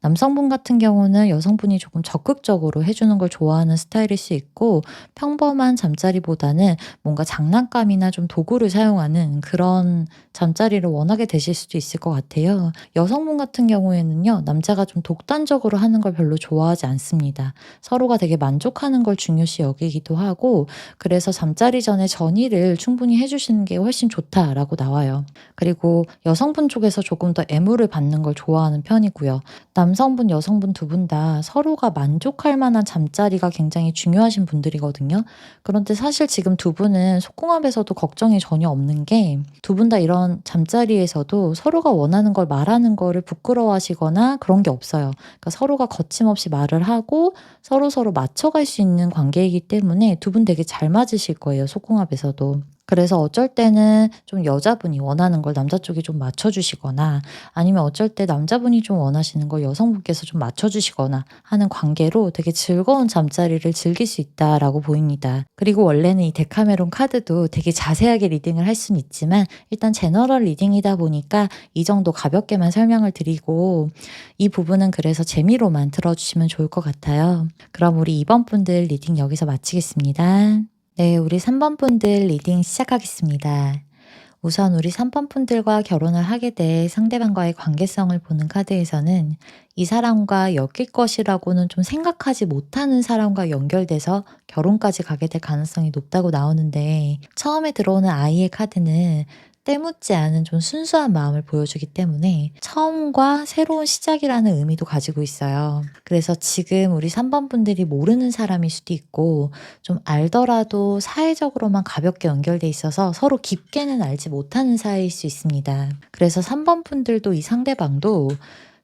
남성분 같은 경우는 여성분이 조금 적극적으로 해주는 걸 좋아하는 스타일일 수 있고 평범한 잠자리보다는 뭔가 장난감이나 좀 도구를 사용하는 그런 잠자리를 원하게 되실 수도 있을 것 같아요. 여성분 같은 경우에는요, 남자가 좀 독단적으로 하는 걸 별로 좋아하지 않습니다. 서로가 되게 만족하는 걸 중요시 여기기도 하고 그래서 잠자리 전에 전의를 충분히 해주시는 게 훨씬 좋다라고 나와요. 그리고 여성분 쪽에서 조금 더 애무를 받는 걸 좋아하는 편이고요. 남성분, 여성분 두 분 다 서로가 만족할 만한 잠자리가 굉장히 중요하신 분들이거든요. 그런데 사실 지금 두 분은 속궁합에서도 걱정이 전혀 없는 게 두 분 다 이런 잠자리에서도 서로가 원하는 걸 말하는 거를 부끄러워하시거나 그런 게 없어요. 그러니까 서로가 거침없이 말을 하고 서로서로 맞춰갈 수 있는 관계이기 때문에 두 분 되게 잘 맞으실 거예요, 속궁합에서도. 그래서 어쩔 때는 좀 여자분이 원하는 걸 남자 쪽이 좀 맞춰주시거나 아니면 어쩔 때 남자분이 좀 원하시는 걸 여성분께서 좀 맞춰주시거나 하는 관계로 되게 즐거운 잠자리를 즐길 수 있다라고 보입니다. 그리고 원래는 이 데카메론 카드도 되게 자세하게 리딩을 할 수는 있지만 일단 제너럴 리딩이다 보니까 이 정도 가볍게만 설명을 드리고 이 부분은 그래서 재미로만 들어주시면 좋을 것 같아요. 그럼 우리 2번 분들 리딩 여기서 마치겠습니다. 네, 우리 3번 분들 리딩 시작하겠습니다. 우선 우리 3번 분들과 결혼을 하게 될 상대방과의 관계성을 보는 카드에서는 이 사람과 엮일 것이라고는 좀 생각하지 못하는 사람과 연결돼서 결혼까지 가게 될 가능성이 높다고 나오는데 처음에 들어오는 아이의 카드는 때묻지 않은 좀 순수한 마음을 보여주기 때문에 처음과 새로운 시작이라는 의미도 가지고 있어요. 그래서 지금 우리 3번 분들이 모르는 사람일 수도 있고 좀 알더라도 사회적으로만 가볍게 연결돼 있어서 서로 깊게는 알지 못하는 사이일 수 있습니다. 그래서 3번 분들도 이 상대방도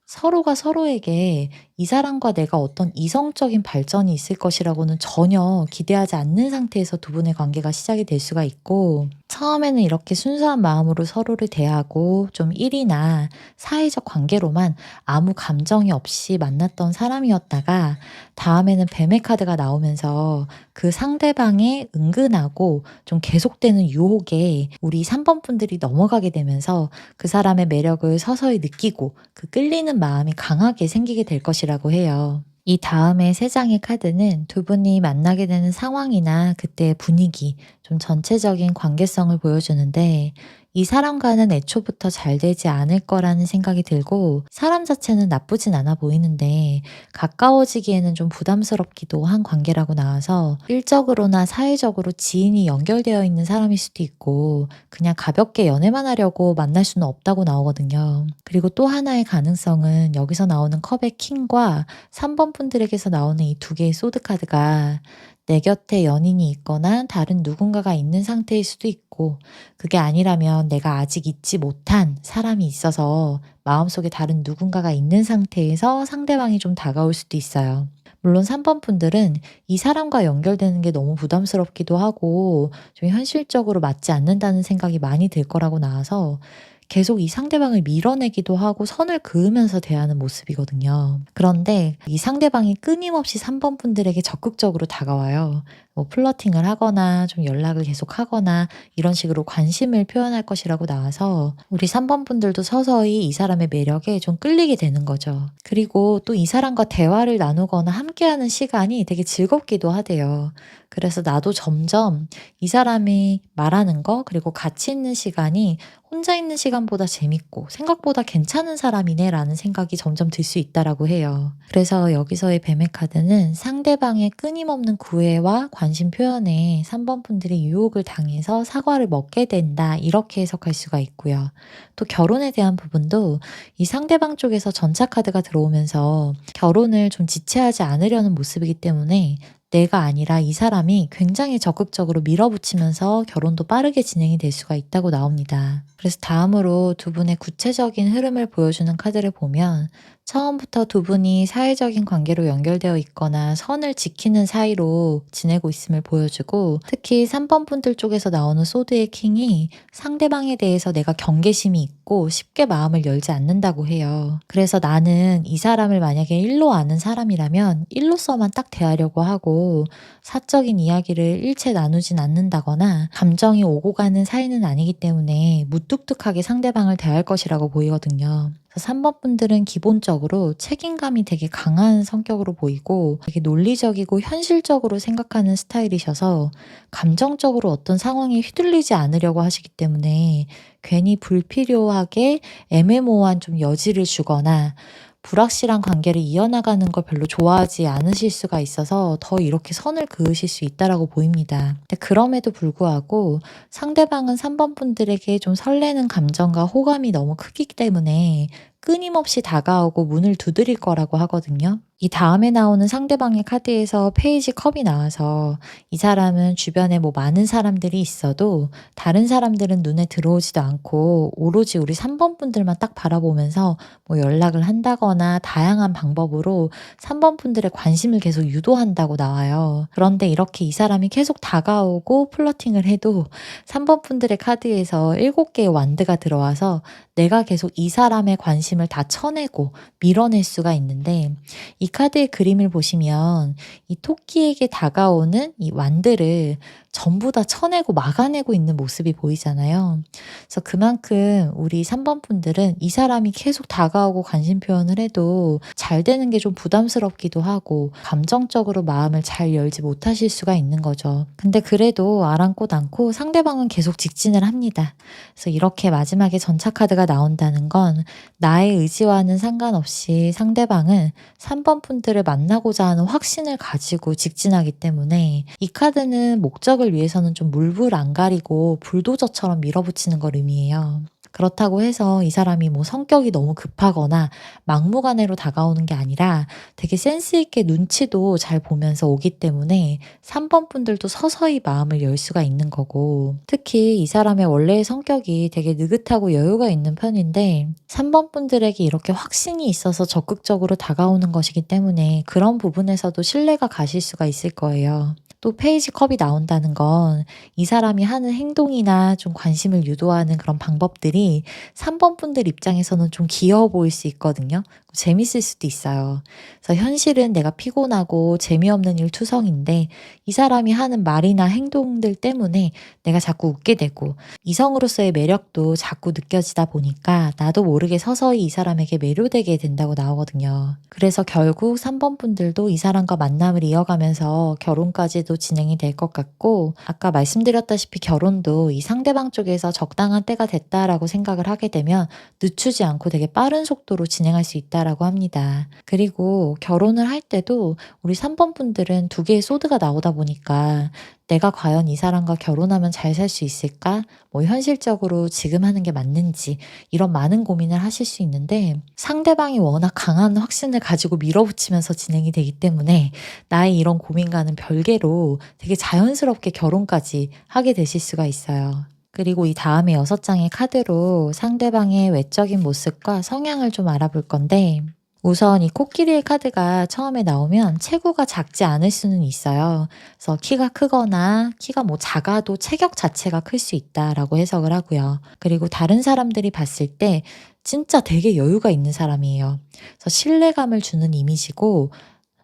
서로가 서로에게 이 사람과 내가 어떤 이성적인 발전이 있을 것이라고는 전혀 기대하지 않는 상태에서 두 분의 관계가 시작이 될 수가 있고 처음에는 이렇게 순수한 마음으로 서로를 대하고 좀 일이나 사회적 관계로만 아무 감정이 없이 만났던 사람이었다가 다음에는 뱀의 카드가 나오면서 그 상대방의 은근하고 좀 계속되는 유혹에 우리 3번 분들이 넘어가게 되면서 그 사람의 매력을 서서히 느끼고 그 끌리는 마음이 강하게 생기게 될 것이라고 해요. 이 다음에 세 장의 카드는 두 분이 만나게 되는 상황이나 그때의 분위기, 좀 전체적인 관계성을 보여주는데 이 사람과는 애초부터 잘 되지 않을 거라는 생각이 들고 사람 자체는 나쁘진 않아 보이는데 가까워지기에는 좀 부담스럽기도 한 관계라고 나와서 일적으로나 사회적으로 지인이 연결되어 있는 사람일 수도 있고 그냥 가볍게 연애만 하려고 만날 수는 없다고 나오거든요. 그리고 또 하나의 가능성은 여기서 나오는 컵의 킹과 3번 분들에게서 나오는 이 두 개의 소드 카드가 내 곁에 연인이 있거나 다른 누군가가 있는 상태일 수도 있고 그게 아니라면 내가 아직 잊지 못한 사람이 있어서 마음속에 다른 누군가가 있는 상태에서 상대방이 좀 다가올 수도 있어요. 물론 3번 분들은 이 사람과 연결되는 게 너무 부담스럽기도 하고 좀 현실적으로 맞지 않는다는 생각이 많이 들 거라고 나와서 계속 이 상대방을 밀어내기도 하고 선을 그으면서 대하는 모습이거든요. 그런데 이 상대방이 끊임없이 3번 분들에게 적극적으로 다가와요. 뭐 플러팅을 하거나 좀 연락을 계속 하거나 이런 식으로 관심을 표현할 것이라고 나와서 우리 3번 분들도 서서히 이 사람의 매력에 좀 끌리게 되는 거죠. 그리고 또 이 사람과 대화를 나누거나 함께하는 시간이 되게 즐겁기도 하대요. 그래서 나도 점점 이 사람이 말하는 거 그리고 같이 있는 시간이 혼자 있는 시간보다 재밌고 생각보다 괜찮은 사람이네라는 생각이 점점 들 수 있다라고 해요. 그래서 여기서의 뱀의 카드는 상대방의 끊임없는 구애와 관심 표현에 3번 분들이 유혹을 당해서 사과를 먹게 된다 이렇게 해석할 수가 있고요. 또 결혼에 대한 부분도 이 상대방 쪽에서 전차 카드가 들어오면서 결혼을 좀 지체하지 않으려는 모습이기 때문에 내가 아니라 이 사람이 굉장히 적극적으로 밀어붙이면서 결혼도 빠르게 진행이 될 수가 있다고 나옵니다. 그래서 다음으로 두 분의 구체적인 흐름을 보여주는 카드를 보면 처음부터 두 분이 사회적인 관계로 연결되어 있거나 선을 지키는 사이로 지내고 있음을 보여주고 특히 3번 분들 쪽에서 나오는 소드의 킹이 상대방에 대해서 내가 경계심이 있고 쉽게 마음을 열지 않는다고 해요. 그래서 나는 이 사람을 만약에 일로 아는 사람이라면 일로서만 딱 대하려고 하고 사적인 이야기를 일체 나누진 않는다거나 감정이 오고 가는 사이는 아니기 때문에 무뚝뚝하게 상대방을 대할 것이라고 보이거든요. 3번 분들은 기본적으로 책임감이 되게 강한 성격으로 보이고 되게 논리적이고 현실적으로 생각하는 스타일이셔서 감정적으로 어떤 상황에 휘둘리지 않으려고 하시기 때문에 괜히 불필요하게 애매모호한 좀 여지를 주거나 불확실한 관계를 이어나가는 걸 별로 좋아하지 않으실 수가 있어서 더 이렇게 선을 그으실 수 있다라고 보입니다. 근데 그럼에도 불구하고 상대방은 3번 분들에게 좀 설레는 감정과 호감이 너무 크기 때문에 끊임없이 다가오고 문을 두드릴 거라고 하거든요. 이 다음에 나오는 상대방의 카드에서 페이지 컵이 나와서 이 사람은 주변에 뭐 많은 사람들이 있어도 다른 사람들은 눈에 들어오지도 않고 오로지 우리 3번 분들만 딱 바라보면서 뭐 연락을 한다거나 다양한 방법으로 3번 분들의 관심을 계속 유도한다고 나와요. 그런데 이렇게 이 사람이 계속 다가오고 플러팅을 해도 3번 분들의 카드에서 7개의 완드가 들어와서 내가 계속 이 사람의 관심을 다 쳐내고 밀어낼 수가 있는데 이 카드의 그림을 보시면 이 토끼에게 다가오는 이 완드를 전부 다 쳐내고 막아내고 있는 모습이 보이잖아요. 그래서 그만큼 우리 3번 분들은 이 사람이 계속 다가오고 관심 표현을 해도 잘 되는 게 좀 부담스럽기도 하고 감정적으로 마음을 잘 열지 못하실 수가 있는 거죠. 근데 그래도 아랑곳 않고 상대방은 계속 직진을 합니다. 그래서 이렇게 마지막에 전차 카드가 나온다는 건 나의 의지와는 상관없이 상대방은 3번 분들을 만나고자 하는 확신을 가지고 직진하기 때문에 이 카드는 목적을 위해서는 좀 물불 안 가리고 불도저처럼 밀어붙이는 걸 의미해요. 그렇다고 해서 이 사람이 뭐 성격이 너무 급하거나 막무가내로 다가오는 게 아니라 되게 센스 있게 눈치도 잘 보면서 오기 때문에 3번 분들도 서서히 마음을 열 수가 있는 거고 특히 이 사람의 원래의 성격이 되게 느긋하고 여유가 있는 편인데 3번 분들에게 이렇게 확신이 있어서 적극적으로 다가오는 것이기 때문에 그런 부분에서도 신뢰가 가실 수가 있을 거예요. 또 페이지 컵이 나온다는 건 이 사람이 하는 행동이나 좀 관심을 유도하는 그런 방법들이 3번 분들 입장에서는 좀 귀여워 보일 수 있거든요. 재밌을 수도 있어요. 그래서 현실은 내가 피곤하고 재미없는 일 투성인데 이 사람이 하는 말이나 행동들 때문에 내가 자꾸 웃게 되고 이성으로서의 매력도 자꾸 느껴지다 보니까 나도 모르게 서서히 이 사람에게 매료되게 된다고 나오거든요. 그래서 결국 3번 분들도 이 사람과 만남을 이어가면서 결혼까지도 진행이 될 것 같고 아까 말씀드렸다시피 결혼도 이 상대방 쪽에서 적당한 때가 됐다라고 생각을 하게 되면 늦추지 않고 되게 빠른 속도로 진행할 수 있다라고 합니다. 그리고 결혼을 할 때도 우리 3번 분들은 2개의 소드가 나오다 보니까 내가 과연 이 사람과 결혼하면 잘 살 수 있을까? 뭐 현실적으로 지금 하는 게 맞는지 이런 많은 고민을 하실 수 있는데 상대방이 워낙 강한 확신을 가지고 밀어붙이면서 진행이 되기 때문에 나의 이런 고민과는 별개로 되게 자연스럽게 결혼까지 하게 되실 수가 있어요. 그리고 이 다음에 6장의 카드로 상대방의 외적인 모습과 성향을 좀 알아볼 건데 우선 이 코끼리의 카드가 처음에 나오면 체구가 작지 않을 수는 있어요. 그래서 키가 크거나 키가 뭐 작아도 체격 자체가 클 수 있다라고 해석을 하고요. 그리고 다른 사람들이 봤을 때 진짜 되게 여유가 있는 사람이에요. 그래서 신뢰감을 주는 이미지고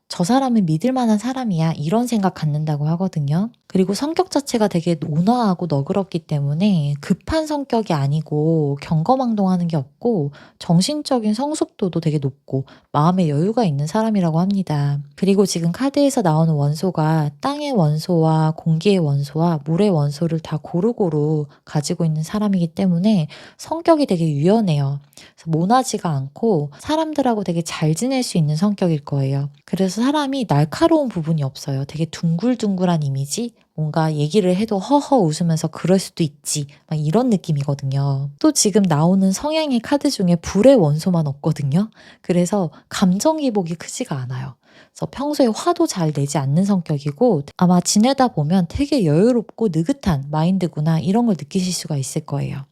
저 사람은 믿을 만한 사람이야 이런 생각 갖는다고 하거든요. 그리고 성격 자체가 되게 온화하고 너그럽기 때문에 급한 성격이 아니고 경거망동하는 게 없고 정신적인 성숙도도 되게 높고 마음의 여유가 있는 사람이라고 합니다. 그리고 지금 카드에서 나오는 원소가 땅의 원소와 공기의 원소와 물의 원소를 다 고루고루 가지고 있는 사람이기 때문에 성격이 되게 유연해요. 그래서 모나지가 않고 사람들하고 되게 잘 지낼 수 있는 성격일 거예요. 그래서 사람이 날카로운 부분이 없어요. 되게 둥글둥글한 이미지? 뭔가 얘기를 해도 허허 웃으면서 그럴 수도 있지. 막 이런 느낌이거든요. 또 지금 나오는 성향의 카드 중에 불의 원소만 없거든요. 그래서 감정 기복이 크지가 않아요. 그래서 평소에 화도 잘 내지 않는 성격이고 아마 지내다 보면 되게 여유롭고 느긋한 마인드구나 이런 걸 느끼실 수가 있을 거예요.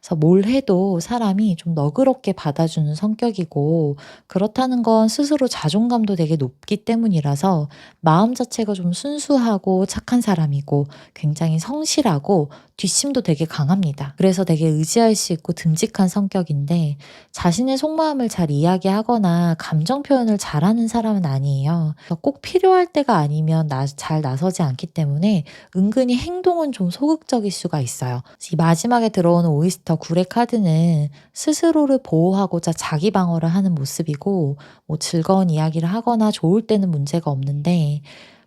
그래서 뭘 해도 사람이 좀 너그럽게 받아주는 성격이고 그렇다는 건 스스로 자존감도 되게 높기 때문이라서 마음 자체가 좀 순수하고 착한 사람이고 굉장히 성실하고 뒷심도 되게 강합니다. 그래서 되게 의지할 수 있고 듬직한 성격인데 자신의 속마음을 잘 이야기하거나 감정 표현을 잘하는 사람은 아니에요. 꼭 필요할 때가 아니면 잘 나서지 않기 때문에 은근히 행동은 좀 소극적일 수가 있어요. 이 마지막에 들어오는 오이스터 구레 카드는 스스로를 보호하고자 자기 방어를 하는 모습이고 뭐 즐거운 이야기를 하거나 좋을 때는 문제가 없는데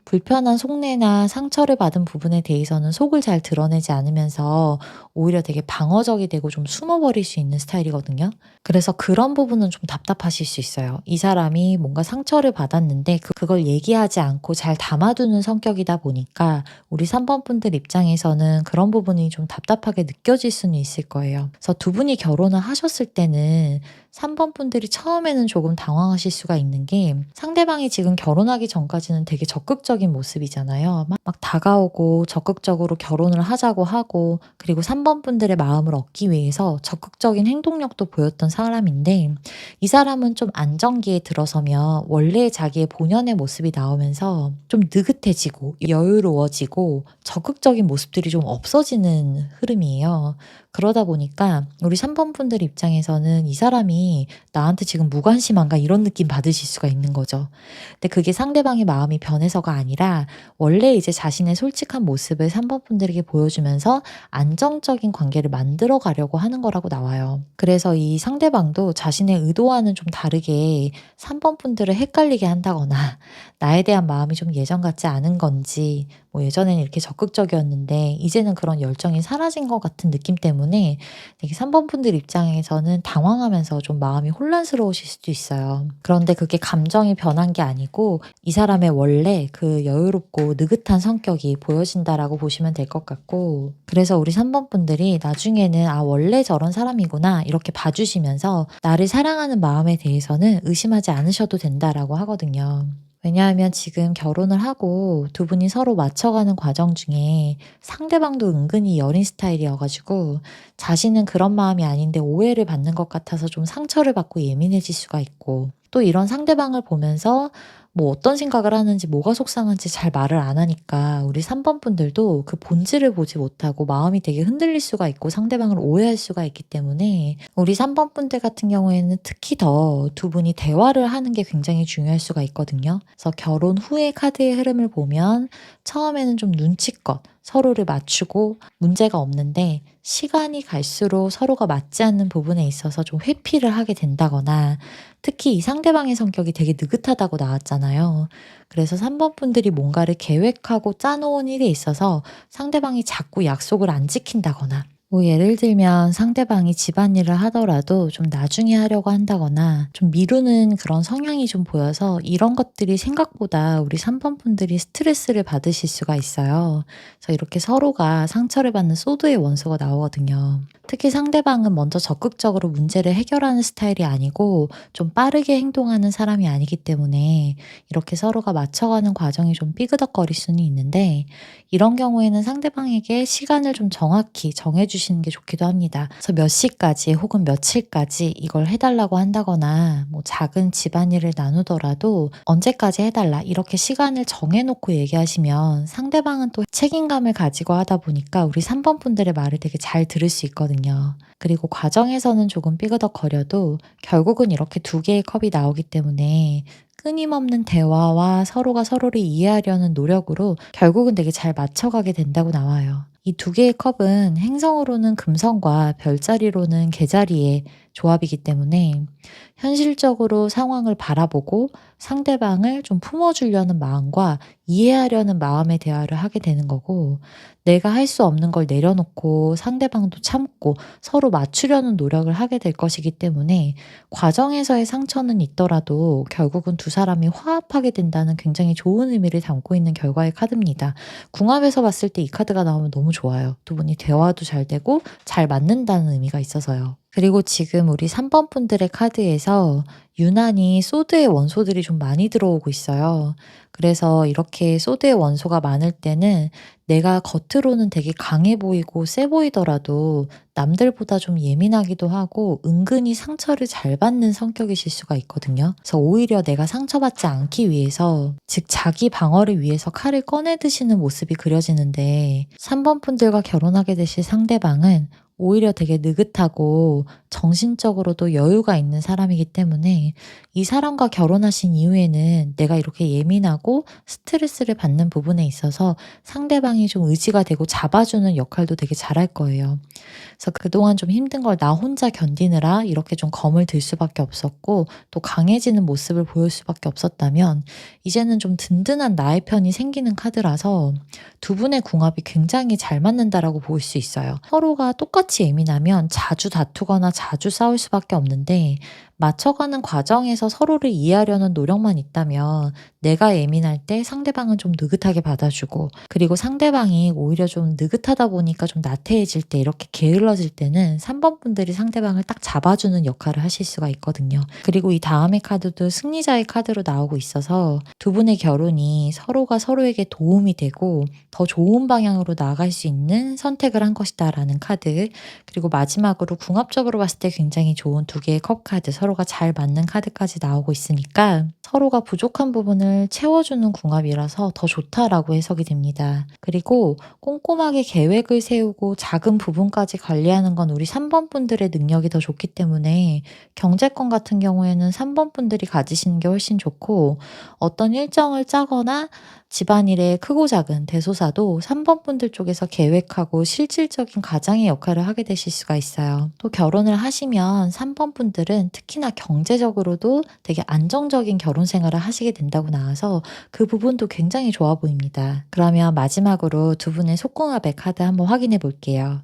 불편한 속내나 상처를 받은 부분에 대해서는 속을 잘 드러내지 않으면서 오히려 되게 방어적이 되고 좀 숨어버릴 수 있는 스타일이거든요. 그래서 그런 부분은 좀 답답하실 수 있어요. 이 사람이 뭔가 상처를 받았는데 그걸 얘기하지 않고 잘 담아두는 성격이다 보니까 우리 3번 분들 입장에서는 그런 부분이 좀 답답하게 느껴질 수는 있을 거예요. 그래서 두 분이 결혼을 하셨을 때는 3번 분들이 처음에는 조금 당황하실 수가 있는 게 상대방이 지금 결혼하기 전까지는 되게 적극적인 모습이잖아요. 막 다가오고 적극적으로 결혼을 하자고 하고 그리고 3번 분들의 마음을 얻기 위해서 적극적인 행동력도 보였던 사람인데 이 사람은 좀 안정기에 들어서면 원래 자기의 본연의 모습이 나오면서 좀 느긋해지고 여유로워지고 적극적인 모습들이 좀 없어지는 흐름이에요. 그러다 보니까 우리 3번 분들 입장에서는 이 사람이 나한테 지금 무관심한가 이런 느낌 받으실 수가 있는 거죠. 근데 그게 상대방의 마음이 변해서가 아니라 원래 이제 자신의 솔직한 모습을 3번 분들에게 보여주면서 안정적인 관계를 만들어 가려고 하는 거라고 나와요. 그래서 이 상대방도 자신의 의도와는 좀 다르게 3번 분들을 헷갈리게 한다거나 나에 대한 마음이 좀 예전 같지 않은 건지 뭐 예전에는 이렇게 적극적이었는데 이제는 그런 열정이 사라진 것 같은 느낌 때문에 되게 3번 분들 입장에서는 당황하면서 좀 마음이 혼란스러우실 수도 있어요. 그런데 그게 감정이 변한 게 아니고 이 사람의 원래 그 여유롭고 느긋한 성격이 보여진다라고 보시면 될 것 같고 그래서 우리 3번 분들이 나중에는 아 원래 저런 사람이구나 이렇게 봐주시면서 나를 사랑하는 마음에 대해서는 의심하지 않으셔도 된다라고 하거든요. 왜냐하면 지금 결혼을 하고 두 분이 서로 맞춰가는 과정 중에 상대방도 은근히 여린 스타일이어가지고 자신은 그런 마음이 아닌데 오해를 받는 것 같아서 좀 상처를 받고 예민해질 수가 있고 또 이런 상대방을 보면서 뭐 어떤 생각을 하는지 뭐가 속상한지 잘 말을 안 하니까 우리 3번 분들도 그 본질을 보지 못하고 마음이 되게 흔들릴 수가 있고 상대방을 오해할 수가 있기 때문에 우리 3번 분들 같은 경우에는 특히 더 두 분이 대화를 하는 게 굉장히 중요할 수가 있거든요. 그래서 결혼 후의 카드의 흐름을 보면 처음에는 좀 눈치껏 서로를 맞추고 문제가 없는데 시간이 갈수록 서로가 맞지 않는 부분에 있어서 좀 회피를 하게 된다거나 특히 이 상대방의 성격이 되게 느긋하다고 나왔잖아요. 그래서 3번 분들이 뭔가를 계획하고 짜놓은 일에 있어서 상대방이 자꾸 약속을 안 지킨다거나 뭐 예를 들면 상대방이 집안일을 하더라도 좀 나중에 하려고 한다거나 좀 미루는 그런 성향이 좀 보여서 이런 것들이 생각보다 우리 3번 분들이 스트레스를 받으실 수가 있어요. 그래서 이렇게 서로가 상처를 받는 소드의 원소가 나오거든요. 특히 상대방은 먼저 적극적으로 문제를 해결하는 스타일이 아니고 좀 빠르게 행동하는 사람이 아니기 때문에 이렇게 서로가 맞춰가는 과정이 좀 삐그덕거릴 수는 있는데 이런 경우에는 상대방에게 시간을 좀 정확히 정해주시는 게 좋기도 합니다. 그래서 몇 시까지 혹은 며칠까지 이걸 해달라고 한다거나 뭐 작은 집안일을 나누더라도 언제까지 해달라 이렇게 시간을 정해놓고 얘기하시면 상대방은 또 책임감을 가지고 하다 보니까 우리 3번 분들의 말을 되게 잘 들을 수 있거든요. 그리고 과정에서는 조금 삐그덕거려도 결국은 이렇게 두 개의 컵이 나오기 때문에 끊임없는 대화와 서로가 서로를 이해하려는 노력으로 결국은 되게 잘 맞춰가게 된다고 나와요. 이 두 개의 컵은 행성으로는 금성과 별자리로는 개자리의 조합이기 때문에 현실적으로 상황을 바라보고 상대방을 좀 품어주려는 마음과 이해하려는 마음의 대화를 하게 되는 거고, 내가 할 수 없는 걸 내려놓고 상대방도 참고 서로 맞추려는 노력을 하게 될 것이기 때문에 과정에서의 상처는 있더라도 결국은 두 사람이 화합하게 된다는 굉장히 좋은 의미를 담고 있는 결과의 카드입니다. 궁합에서 봤을 때 이 카드가 나오면 너무 좋아요. 두 분이 대화도 잘 되고 잘 맞는다는 의미가 있어서요. 그리고 지금 우리 3번 분들의 카드에서 유난히 소드의 원소들이 좀 많이 들어오고 있어요. 그래서 이렇게 소드의 원소가 많을 때는 내가 겉으로는 되게 강해 보이고 세 보이더라도 남들보다 좀 예민하기도 하고 은근히 상처를 잘 받는 성격이실 수가 있거든요. 그래서 오히려 내가 상처받지 않기 위해서, 즉 자기 방어를 위해서 칼을 꺼내 드시는 모습이 그려지는데, 3번 분들과 결혼하게 되실 상대방은 오히려 되게 느긋하고 정신적으로도 여유가 있는 사람이기 때문에 이 사람과 결혼하신 이후에는 내가 이렇게 예민하고 스트레스를 받는 부분에 있어서 상대방이 좀 의지가 되고 잡아주는 역할도 되게 잘할 거예요. 그래서 그동안 좀 힘든 걸 나 혼자 견디느라 이렇게 좀 검을 들 수밖에 없었고 또 강해지는 모습을 보일 수밖에 없었다면, 이제는 좀 든든한 나의 편이 생기는 카드라서 두 분의 궁합이 굉장히 잘 맞는다라고 볼 수 있어요. 서로가 똑같이 예민하면 자주 다투거나 자주 싸울 수밖에 없는데, 맞춰가는 과정에서 서로를 이해하려는 노력만 있다면 내가 예민할 때 상대방은 좀 느긋하게 받아주고, 그리고 상대방이 오히려 좀 느긋하다 보니까 좀 나태해질 때, 이렇게 게을러질 때는 3번 분들이 상대방을 딱 잡아주는 역할을 하실 수가 있거든요. 그리고 이 다음의 카드도 승리자의 카드로 나오고 있어서 두 분의 결혼이 서로가 서로에게 도움이 되고 더 좋은 방향으로 나아갈 수 있는 선택을 한 것이다 라는 카드, 그리고 마지막으로 궁합적으로 봤을 때 굉장히 좋은 두 개의 컵 카드, 서로가 잘 맞는 카드까지 나오고 있으니까 서로가 부족한 부분을 채워주는 궁합이라서 더 좋다라고 해석이 됩니다. 그리고 꼼꼼하게 계획을 세우고 작은 부분까지 관리하는 건 우리 3번 분들의 능력이 더 좋기 때문에 경제권 같은 경우에는 3번 분들이 가지시는 게 훨씬 좋고, 어떤 일정을 짜거나 집안일의 크고 작은 대소사도 3번 분들 쪽에서 계획하고 실질적인 가장의 역할을 하게 되실 수가 있어요. 또 결혼을 하시면 3번 분들은 특히나 경제적으로도 되게 안정적인 결혼 생활을 하시게 된다고 나와서 그 부분도 굉장히 좋아 보입니다. 그러면 마지막으로 두 분의 속궁합의 카드 한번 확인해 볼게요.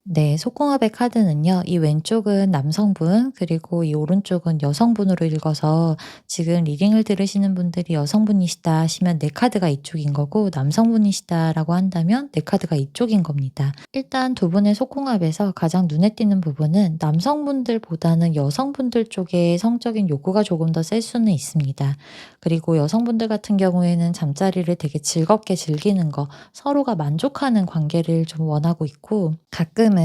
네. 속궁합의 카드는요, 이 왼쪽은 남성분 그리고 이 오른쪽은 여성분으로 읽어서 지금 리딩을 들으시는 분들이 여성분이시다 하시면 내 카드가 이쪽인 거고, 남성분이시다라고 한다면 내 카드가 이쪽인 겁니다. 일단 두 분의 속궁합에서 가장 눈에 띄는 부분은 남성분들보다는 여성분들 쪽에 성적인 욕구가 조금 더 셀 수는 있습니다. 그리고 여성분들 같은 경우에는 잠자리를 되게 즐겁게 즐기는 거, 서로가 만족하는 관계를 좀 원하고 있고, 가끔은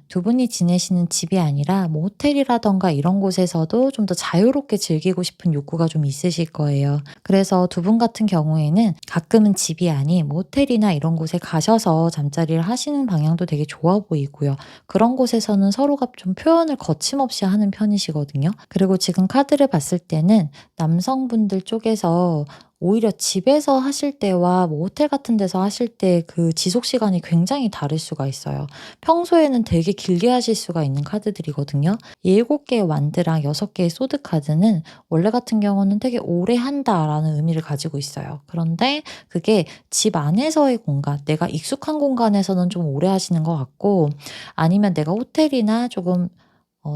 두 분이 지내시는 집이 아니라 뭐 호텔이라던가 이런 곳에서도 좀 더 자유롭게 즐기고 싶은 욕구가 좀 있으실 거예요. 그래서 두 분 같은 경우에는 가끔은 집이 아닌 뭐 호텔이나 이런 곳에 가셔서 잠자리를 하시는 방향도 되게 좋아 보이고요. 그런 곳에서는 서로가 좀 표현을 거침없이 하는 편이시거든요. 그리고 지금 카드를 봤을 때는 남성분들 쪽에서 오히려 집에서 하실 때와 뭐 호텔 같은 데서 하실 때 그 지속 시간이 굉장히 다를 수가 있어요. 평소에는 되게 길게 하실 수가 있는 카드들이거든요. 이 7개의 완드랑 6개의 소드 카드는 원래 같은 경우는 되게 오래 한다라는 의미를 가지고 있어요. 그런데 그게 집 안에서의 공간, 내가 익숙한 공간에서는 좀 오래 하시는 것 같고, 아니면 내가 호텔이나 조금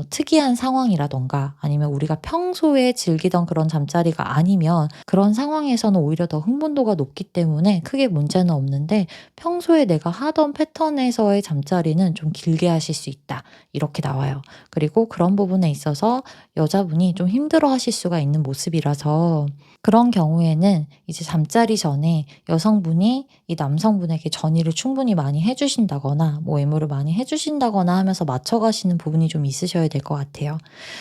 특이한 상황이라든가 아니면 우리가 평소에 즐기던 그런 잠자리가 아니면 그런 상황에서는 오히려 더 흥분도가 높기 때문에 크게 문제는 없는데, 평소에 내가 하던 패턴에서의 잠자리는 좀 길게 하실 수 있다, 이렇게 나와요. 그리고 그런 부분에 있어서 여자분이 좀 힘들어 하실 수가 있는 모습이라서 그런 경우에는 이제 잠자리 전에 여성분이 이 남성분에게 전의를 충분히 많이 해주신다거나 뭐 외모를 많이 해주신다거나 하면서 맞춰가시는 부분이 좀 있으셔야 될 것 같아요.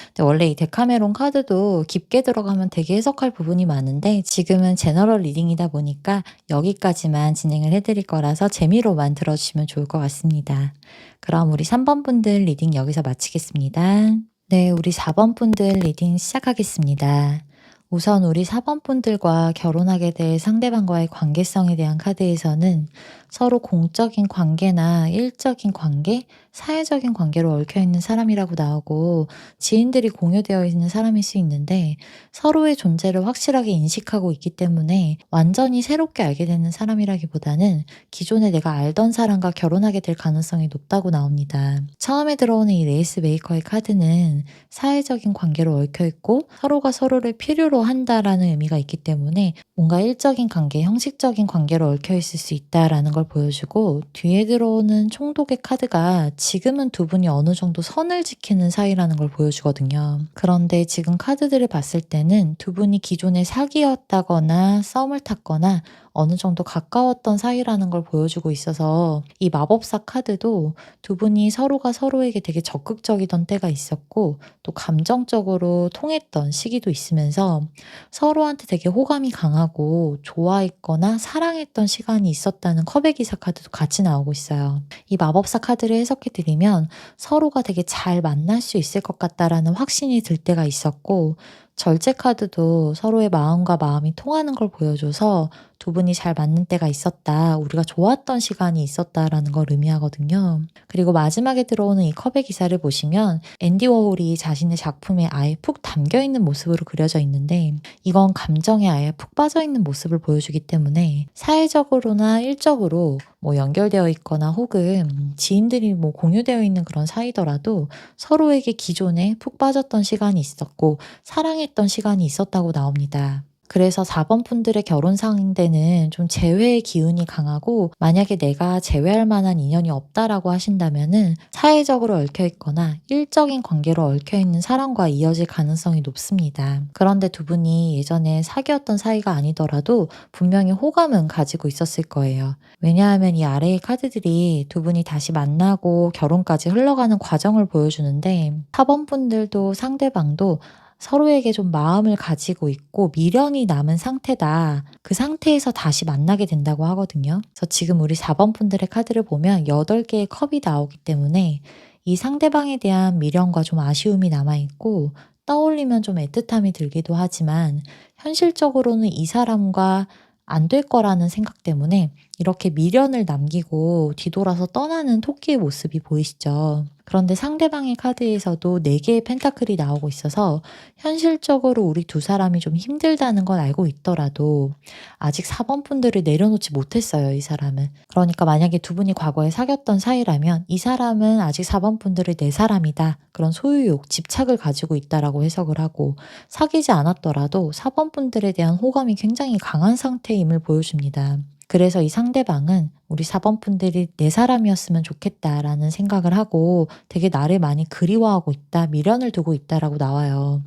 근데 원래 이 데카메론 카드도 깊게 들어가면 되게 해석할 부분이 많은데 지금은 제너럴 리딩이다 보니까 여기까지만 진행을 해드릴 거라서 재미로만 들어주시면 좋을 것 같습니다. 그럼 우리 3번 분들 리딩 여기서 마치겠습니다. 네, 우리 4번 분들 리딩 시작하겠습니다. 우선 우리 4번 분들과 결혼하게 될 상대방과의 관계성에 대한 카드에서는 서로 공적인 관계나 일적인 관계, 사회적인 관계로 얽혀있는 사람이라고 나오고 지인들이 공유되어 있는 사람일 수 있는데 서로의 존재를 확실하게 인식하고 있기 때문에 완전히 새롭게 알게 되는 사람이라기보다는 기존에 내가 알던 사람과 결혼하게 될 가능성이 높다고 나옵니다. 처음에 들어오는 이 레이스 메이커의 카드는 사회적인 관계로 얽혀있고 서로가 서로를 필요로 한다라는 의미가 있기 때문에 뭔가 일적인 관계, 형식적인 관계로 얽혀있을 수 있다라는 걸 보여주고 뒤에 들어오는 총독의 카드가 지금은 두 분이 어느 정도 선을 지키는 사이라는 걸 보여주거든요. 그런데 지금 카드들을 봤을 때는 두 분이 기존에 사귀었다거나 썸을 탔거나 어느 정도 가까웠던 사이라는 걸 보여주고 있어서 이 마법사 카드도 두 분이 서로가 서로에게 되게 적극적이던 때가 있었고 또 감정적으로 통했던 시기도 있으면서 서로한테 되게 호감이 강하고 좋아했거나 사랑했던 시간이 있었다는 컵의 기사 카드도 같이 나오고 있어요. 이 마법사 카드를 해석해 드리면 서로가 되게 잘 만날 수 있을 것 같다라는 확신이 들 때가 있었고 절제 카드도 서로의 마음과 마음이 통하는 걸 보여줘서 두 분이 잘 맞는 때가 있었다. 우리가 좋았던 시간이 있었다라는 걸 의미하거든요. 그리고 마지막에 들어오는 이 컵의 기사를 보시면 앤디 워홀이 자신의 작품에 아예 푹 담겨있는 모습으로 그려져 있는데 이건 감정에 아예 푹 빠져있는 모습을 보여주기 때문에 사회적으로나 일적으로 뭐 연결되어 있거나 혹은 지인들이 뭐 공유되어 있는 그런 사이더라도 서로에게 기존에 푹 빠졌던 시간이 있었고 사랑했던 시간이 있었다고 나옵니다. 그래서 4번 분들의 결혼 상대는 좀 재회의 기운이 강하고 만약에 내가 재회할 만한 인연이 없다라고 하신다면은 사회적으로 얽혀 있거나 일적인 관계로 얽혀 있는 사람과 이어질 가능성이 높습니다. 그런데 두 분이 예전에 사귀었던 사이가 아니더라도 분명히 호감은 가지고 있었을 거예요. 왜냐하면 이 아래의 카드들이 두 분이 다시 만나고 결혼까지 흘러가는 과정을 보여주는데 4번 분들도 상대방도 서로에게 좀 마음을 가지고 있고 미련이 남은 상태다. 그 상태에서 다시 만나게 된다고 하거든요. 그래서 지금 우리 4번 분들의 카드를 보면 8개의 컵이 나오기 때문에 이 상대방에 대한 미련과 좀 아쉬움이 남아있고 떠올리면 좀 애틋함이 들기도 하지만 현실적으로는 이 사람과 안 될 거라는 생각 때문에 이렇게 미련을 남기고 뒤돌아서 떠나는 토끼의 모습이 보이시죠? 그런데 상대방의 카드에서도 4개의 펜타클이 나오고 있어서 현실적으로 우리 두 사람이 좀 힘들다는 건 알고 있더라도 아직 4번 분들을 내려놓지 못했어요, 이 사람은. 그러니까 만약에 두 분이 과거에 사귀었던 사이라면 이 사람은 아직 4번 분들을 내 사람이다. 그런 소유욕, 집착을 가지고 있다라고 해석을 하고 사귀지 않았더라도 4번 분들에 대한 호감이 굉장히 강한 상태임을 보여줍니다. 그래서 이 상대방은 우리 4번 분들이 내 사람이었으면 좋겠다라는 생각을 하고 되게 나를 많이 그리워하고 있다, 미련을 두고 있다라고 나와요.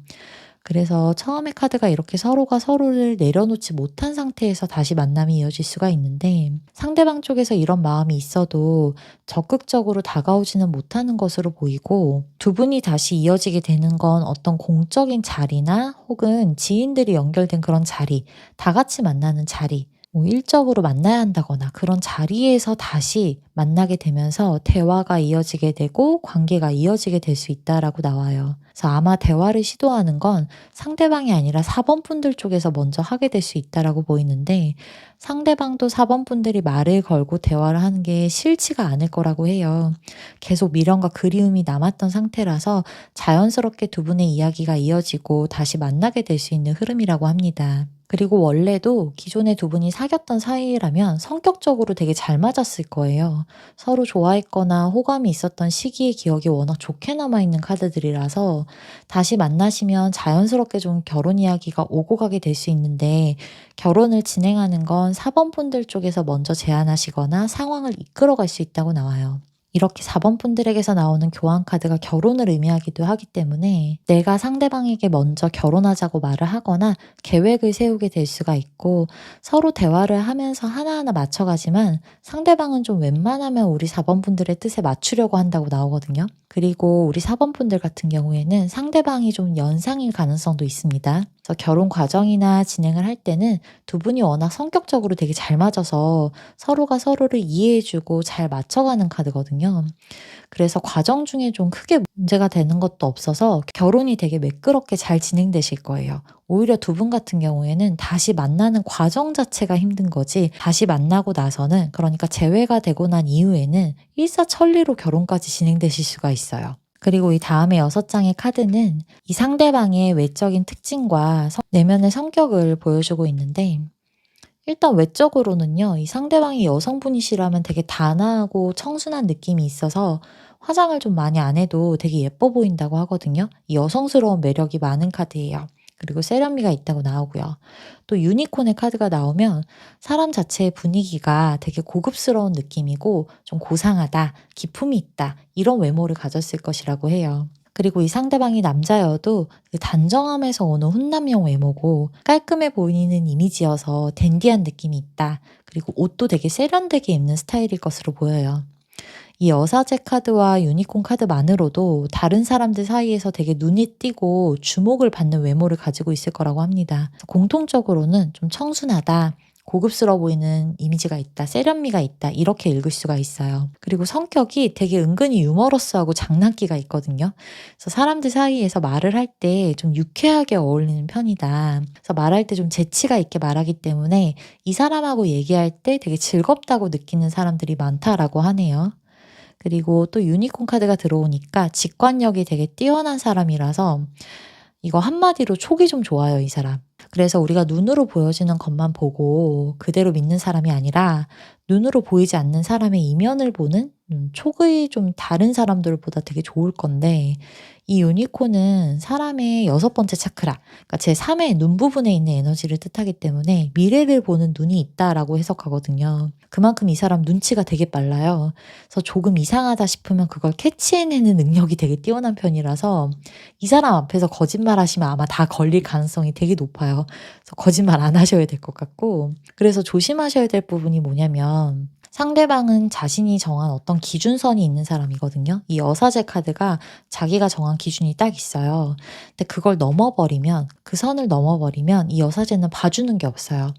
그래서 처음에 카드가 이렇게 서로가 서로를 내려놓지 못한 상태에서 다시 만남이 이어질 수가 있는데 상대방 쪽에서 이런 마음이 있어도 적극적으로 다가오지는 못하는 것으로 보이고 두 분이 다시 이어지게 되는 건 어떤 공적인 자리나 혹은 지인들이 연결된 그런 자리, 다 같이 만나는 자리, 뭐 일적으로 만나야 한다거나 그런 자리에서 다시 만나게 되면서 대화가 이어지게 되고 관계가 이어지게 될 수 있다라고 나와요. 그래서 아마 대화를 시도하는 건 상대방이 아니라 4번 분들 쪽에서 먼저 하게 될 수 있다라고 보이는데 상대방도 4번 분들이 말을 걸고 대화를 하는 게 싫지가 않을 거라고 해요. 계속 미련과 그리움이 남았던 상태라서 자연스럽게 두 분의 이야기가 이어지고 다시 만나게 될 수 있는 흐름이라고 합니다. 그리고 원래도 기존에 두 분이 사귀었던 사이라면 성격적으로 되게 잘 맞았을 거예요. 서로 좋아했거나 호감이 있었던 시기의 기억이 워낙 좋게 남아있는 카드들이라서 다시 만나시면 자연스럽게 좀 결혼 이야기가 오고 가게 될 수 있는데 결혼을 진행하는 건 4번 분들 쪽에서 먼저 제안하시거나 상황을 이끌어갈 수 있다고 나와요. 이렇게 4번 분들에게서 나오는 교환 카드가 결혼을 의미하기도 하기 때문에 내가 상대방에게 먼저 결혼하자고 말을 하거나 계획을 세우게 될 수가 있고 서로 대화를 하면서 하나하나 맞춰가지만 상대방은 좀 웬만하면 우리 4번 분들의 뜻에 맞추려고 한다고 나오거든요. 그리고 우리 4번 분들 같은 경우에는 상대방이 좀 연상일 가능성도 있습니다. 그래서 결혼 과정이나 진행을 할 때는 두 분이 워낙 성격적으로 되게 잘 맞아서 서로가 서로를 이해해주고 잘 맞춰가는 카드거든요. 그래서 과정 중에 좀 크게 문제가 되는 것도 없어서 결혼이 되게 매끄럽게 잘 진행되실 거예요. 오히려 두 분 같은 경우에는 다시 만나는 과정 자체가 힘든 거지 다시 만나고 나서는 그러니까 재회가 되고 난 이후에는 일사천리로 결혼까지 진행되실 수가 있어요. 그리고 이 다음에 6장의 카드는 이 상대방의 외적인 특징과 내면의 성격을 보여주고 있는데 일단 외적으로는요. 이 상대방이 여성분이시라면 되게 단아하고 청순한 느낌이 있어서 화장을 좀 많이 안 해도 되게 예뻐 보인다고 하거든요. 이 여성스러운 매력이 많은 카드예요. 그리고 세련미가 있다고 나오고요. 또 유니콘의 카드가 나오면 사람 자체의 분위기가 되게 고급스러운 느낌이고 좀 고상하다, 기품이 있다 이런 외모를 가졌을 것이라고 해요. 그리고 이 상대방이 남자여도 그 단정함에서 오는 훈남형 외모고 깔끔해 보이는 이미지여서 댄디한 느낌이 있다. 그리고 옷도 되게 세련되게 입는 스타일일 것으로 보여요. 이 여사제 카드와 유니콘 카드만으로도 다른 사람들 사이에서 되게 눈이 띄고 주목을 받는 외모를 가지고 있을 거라고 합니다. 공통적으로는 좀 청순하다, 고급스러워 보이는 이미지가 있다, 세련미가 있다 이렇게 읽을 수가 있어요. 그리고 성격이 되게 은근히 유머러스하고 장난기가 있거든요. 그래서 사람들 사이에서 말을 할 때 좀 유쾌하게 어울리는 편이다. 그래서 말할 때 좀 재치가 있게 말하기 때문에 이 사람하고 얘기할 때 되게 즐겁다고 느끼는 사람들이 많다라고 하네요. 그리고 또 유니콘 카드가 들어오니까 직관력이 되게 뛰어난 사람이라서 이거 한마디로 촉이 좀 좋아요, 이 사람. 그래서 우리가 눈으로 보여지는 것만 보고 그대로 믿는 사람이 아니라 눈으로 보이지 않는 사람의 이면을 보는 촉이 좀 다른 사람들보다 되게 좋을 건데 이 유니콘은 사람의 6번째 차크라, 그러니까 제3의 눈 부분에 있는 에너지를 뜻하기 때문에 미래를 보는 눈이 있다라고 해석하거든요. 그만큼 이 사람 눈치가 되게 빨라요. 그래서 조금 이상하다 싶으면 그걸 캐치해내는 능력이 되게 뛰어난 편이라서 이 사람 앞에서 거짓말 하시면 아마 다 걸릴 가능성이 되게 높아요. 그래서 거짓말 안 하셔야 될 것 같고 그래서 조심하셔야 될 부분이 뭐냐면 상대방은 자신이 정한 어떤 기준선이 있는 사람이거든요. 이 여사제 카드가 자기가 정한 기준이 딱 있어요. 근데 그걸 넘어버리면 그 선을 넘어버리면 이 여사제는 봐주는 게 없어요.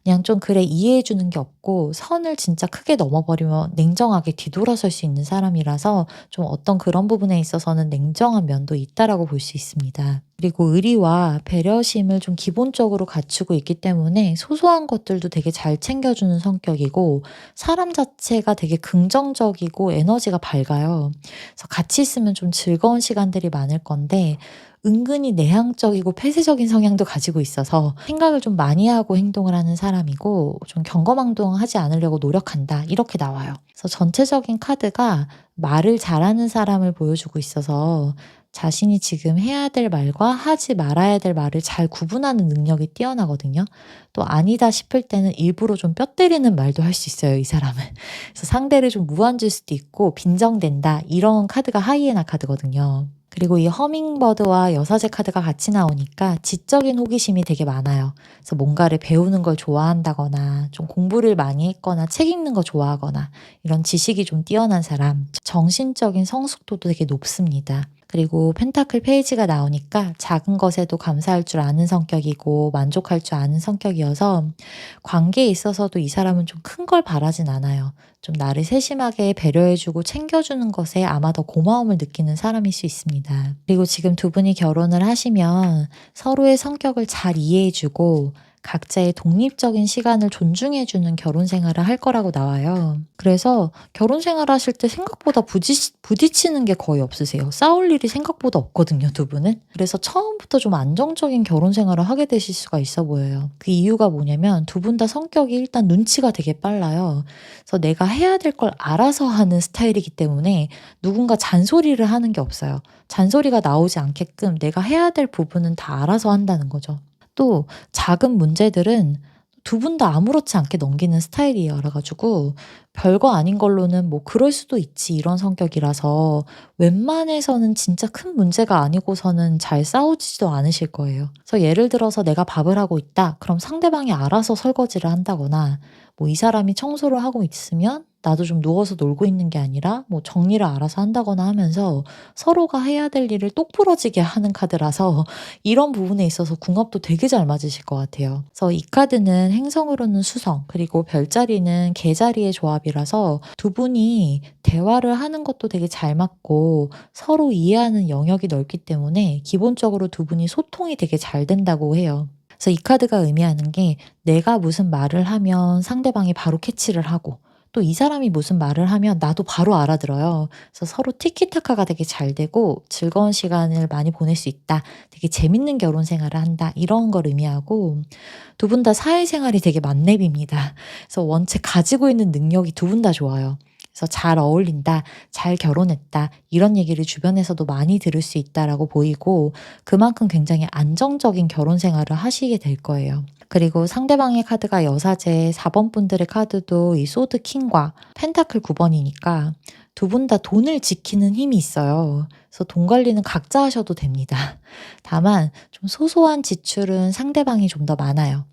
그냥 좀 그래 이해해 주는 게 없고 선을 진짜 크게 넘어버리면 냉정하게 뒤돌아설 수 있는 사람이라서 좀 어떤 그런 부분에 있어서는 냉정한 면도 있다라고 볼 수 있습니다. 그리고 의리와 배려심을 좀 기본적으로 갖추고 있기 때문에 소소한 것들도 되게 잘 챙겨주는 성격이고 사람 자체가 되게 긍정적이고 에너지가 밝아요. 그래서 같이 있으면 좀 즐거운 시간들이 많을 건데 은근히 내향적이고 폐쇄적인 성향도 가지고 있어서 생각을 좀 많이 하고 행동을 하는 사람이고 좀 경거망동하지 않으려고 노력한다 이렇게 나와요. 그래서 전체적인 카드가 말을 잘하는 사람을 보여주고 있어서 자신이 지금 해야 될 말과 하지 말아야 될 말을 잘 구분하는 능력이 뛰어나거든요. 또 아니다 싶을 때는 일부러 좀 뼈 때리는 말도 할 수 있어요, 이 사람은. 그래서 상대를 좀 무안줄 수도 있고 빈정된다 이런 카드가 하이에나 카드거든요. 그리고 이 허밍버드와 여사제 카드가 같이 나오니까 지적인 호기심이 되게 많아요. 그래서 뭔가를 배우는 걸 좋아한다거나 좀 공부를 많이 했거나 책 읽는 거 좋아하거나 이런 지식이 좀 뛰어난 사람, 정신적인 성숙도도 되게 높습니다. 그리고 펜타클 페이지가 나오니까 작은 것에도 감사할 줄 아는 성격이고 만족할 줄 아는 성격이어서 관계에 있어서도 이 사람은 좀 큰 걸 바라진 않아요. 좀 나를 세심하게 배려해주고 챙겨주는 것에 아마 더 고마움을 느끼는 사람일 수 있습니다. 그리고 지금 두 분이 결혼을 하시면 서로의 성격을 잘 이해해주고 각자의 독립적인 시간을 존중해주는 결혼 생활을 할 거라고 나와요. 그래서 결혼 생활 하실 때 생각보다 부딪히는 게 거의 없으세요. 싸울 일이 생각보다 없거든요, 두 분은. 그래서 처음부터 좀 안정적인 결혼 생활을 하게 되실 수가 있어 보여요. 그 이유가 뭐냐면 두 분 다 성격이 일단 눈치가 되게 빨라요. 그래서 내가 해야 될 걸 알아서 하는 스타일이기 때문에 누군가 잔소리를 하는 게 없어요. 잔소리가 나오지 않게끔 내가 해야 될 부분은 다 알아서 한다는 거죠. 또 작은 문제들은 두 분 다 아무렇지 않게 넘기는 스타일이라 가지고 별거 아닌 걸로는 뭐 '그럴 수도 있지.' 이런 성격이라서 웬만해서는 진짜 큰 문제가 아니고서는 잘 싸우지도 않으실 거예요. 그래서 예를 들어서 내가 밥을 하고 있다. 그럼 상대방이 알아서 설거지를 한다거나 뭐 이 사람이 청소를 하고 있으면 나도 좀 누워서 놀고 있는 게 아니라 뭐 정리를 알아서 한다거나 하면서 서로가 해야 될 일을 똑부러지게 하는 카드라서 이런 부분에 있어서 궁합도 되게 잘 맞으실 것 같아요. 그래서 이 카드는 행성으로는 수성, 그리고 별자리는 개자리의 조합이라서 두 분이 대화를 하는 것도 되게 잘 맞고 서로 이해하는 영역이 넓기 때문에 기본적으로 두 분이 소통이 되게 잘 된다고 해요. 그래서 이 카드가 의미하는 게 내가 무슨 말을 하면 상대방이 바로 캐치를 하고 또 이 사람이 무슨 말을 하면 나도 바로 알아들어요. 그래서 서로 티키타카가 되게 잘 되고 즐거운 시간을 많이 보낼 수 있다. 되게 재밌는 결혼 생활을 한다. 이런 걸 의미하고 두 분 다 사회생활이 되게 만렙입니다. 그래서 원체 가지고 있는 능력이 두 분 다 좋아요. 그래서 잘 어울린다, 잘 결혼했다, 이런 얘기를 주변에서도 많이 들을 수 있다라고 보이고 그만큼 굉장히 안정적인 결혼 생활을 하시게 될 거예요. 그리고 상대방의 카드가 여사제 4번 분들의 카드도 이 소드 킹과 펜타클 9번이니까 두 분 다 돈을 지키는 힘이 있어요. 그래서 돈 관리는 각자 하셔도 됩니다. 다만 좀 소소한 지출은 상대방이 좀 더 많아요.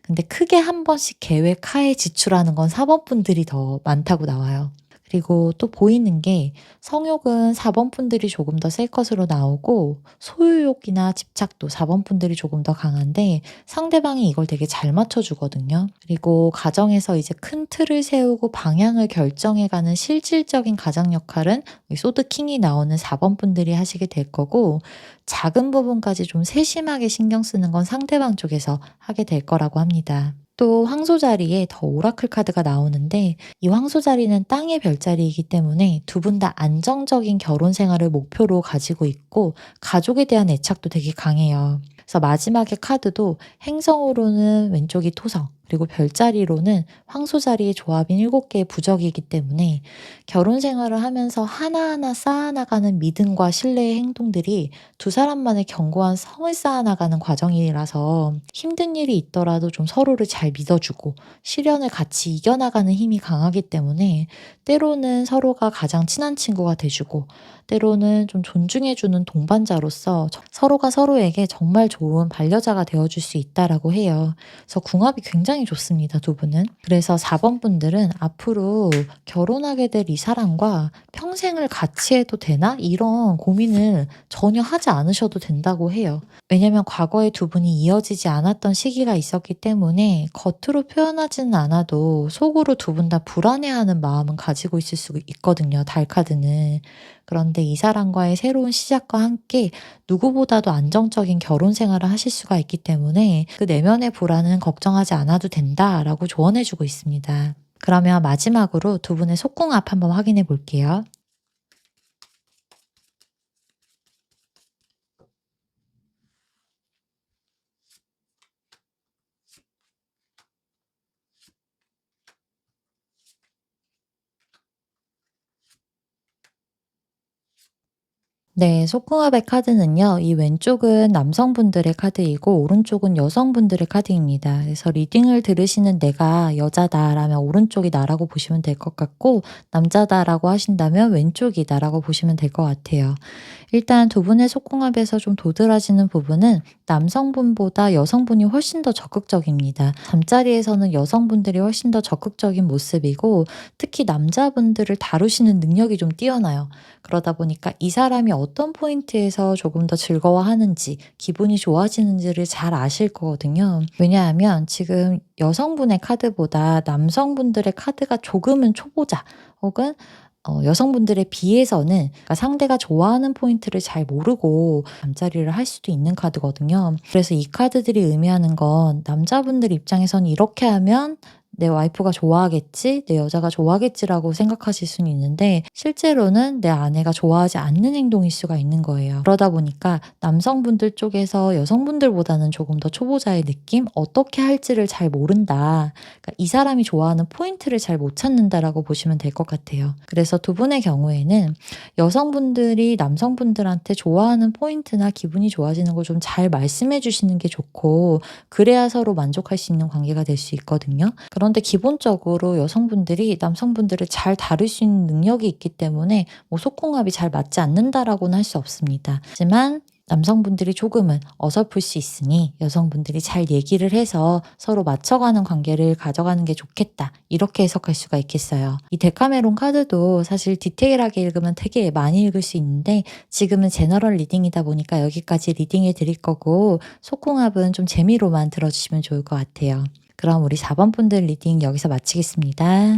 근데 크게 한 번씩 계획하에 지출하는 건 4번 분들이 더 많다고 나와요. 그리고 또 보이는 게 성욕은 4번 분들이 조금 더 셀 것으로 나오고 소유욕이나 집착도 4번 분들이 조금 더 강한데 상대방이 이걸 되게 잘 맞춰주거든요. 그리고 가정에서 이제 큰 틀을 세우고 방향을 결정해가는 실질적인 가장 역할은 소드킹이 나오는 4번 분들이 하시게 될 거고 작은 부분까지 좀 세심하게 신경 쓰는 건 상대방 쪽에서 하게 될 거라고 합니다. 또 황소 자리에 더 오라클 카드가 나오는데 이 황소 자리는 땅의 별자리이기 때문에 두 분 다 안정적인 결혼 생활을 목표로 가지고 있고 가족에 대한 애착도 되게 강해요. 그래서 마지막에 카드도 행성으로는 왼쪽이 토성, 그리고 별자리로는 황소 자리의 조합인 7개의 부적이기 때문에 결혼 생활을 하면서 하나하나 쌓아나가는 믿음과 신뢰의 행동들이 두 사람만의 견고한 성을 쌓아나가는 과정이라서 힘든 일이 있더라도 좀 서로를 잘 믿어주고 시련을 같이 이겨나가는 힘이 강하기 때문에 때로는 서로가 가장 친한 친구가 돼주고 때로는 좀 존중해주는 동반자로서 서로가 서로에게 정말 좋은 반려자가 되어줄 수 있다라고 해요. 그래서 궁합이 굉장히 좋습니다, 두 분은. 그래서 4번 분들은 앞으로 결혼하게 될 이 사람과 평생을 같이 해도 되나? 이런 고민을 전혀 하지 않으셔도 된다고 해요. 왜냐면 과거에 두 분이 이어지지 않았던 시기가 있었기 때문에 겉으로 표현하지는 않아도 속으로 두 분 다 불안해하는 마음은 가지고 있을 수 있거든요, 달카드는. 그런데 이 사람과의 새로운 시작과 함께 누구보다도 안정적인 결혼 생활을 하실 수가 있기 때문에 그 내면의 불안은 걱정하지 않아도 된다라고 조언해주고 있습니다. 그러면 마지막으로 두 분의 속궁합 한번 확인해 볼게요. 네. 속궁합의 카드는요. 이 왼쪽은 남성분들의 카드이고 오른쪽은 여성분들의 카드입니다. 그래서 리딩을 들으시는 '내가 여자다.'라면 오른쪽이 나라고 보시면 될 것 같고 남자다라고 하신다면 왼쪽이 나라고 보시면 될 것 같아요. 일단 두 분의 속궁합에서 좀 도드라지는 부분은 남성분보다 여성분이 훨씬 더 적극적입니다. 잠자리에서는 여성분들이 훨씬 더 적극적인 모습이고 특히 남자분들을 다루시는 능력이 좀 뛰어나요. 그러다 보니까 이 사람이 어떤 포인트에서 조금 더 즐거워하는지 기분이 좋아지는지를 잘 아실 거거든요. 왜냐하면 지금 여성분의 카드보다 남성분들의 카드가 조금은 초보자 혹은 여성분들에 비해서는 그러니까 상대가 좋아하는 포인트를 잘 모르고 잠자리를 할 수도 있는 카드거든요. 그래서 이 카드들이 의미하는 건 남자분들 입장에선 '이렇게 하면 내 와이프가 좋아하겠지. 내 여자가 좋아하겠지.'라고 생각하실 수는 있는데 실제로는 내 아내가 좋아하지 않는 행동일 수가 있는 거예요. 그러다 보니까 남성분들 쪽에서 여성분들보다는 조금 더 초보자의 느낌? '어떻게 할지를 잘 모른다.' 그러니까 이 사람이 좋아하는 포인트를 잘 못 찾는다라고 보시면 될 것 같아요. 그래서 두 분의 경우에는 여성분들이 남성분들한테 좋아하는 포인트나 기분이 좋아지는 걸 좀 잘 말씀해 주시는 게 좋고 그래야 서로 만족할 수 있는 관계가 될 수 있거든요. 그런 그런데 기본적으로 여성분들이 남성분들을 잘 다룰 수 있는 능력이 있기 때문에 뭐 속궁합이 잘 맞지 않는다라고는 할 수 없습니다. 하지만 남성분들이 조금은 어설플 수 있으니 여성분들이 잘 얘기를 해서 서로 맞춰가는 관계를 가져가는 게 좋겠다. 이렇게 해석할 수가 있겠어요. 이 데카메론 카드도 사실 디테일하게 읽으면 되게 많이 읽을 수 있는데 지금은 제너럴 리딩이다 보니까 여기까지 리딩해 드릴 거고 속궁합은 좀 재미로만 들어주시면 좋을 것 같아요. 그럼 우리 4번 분들 리딩 여기서 마치겠습니다.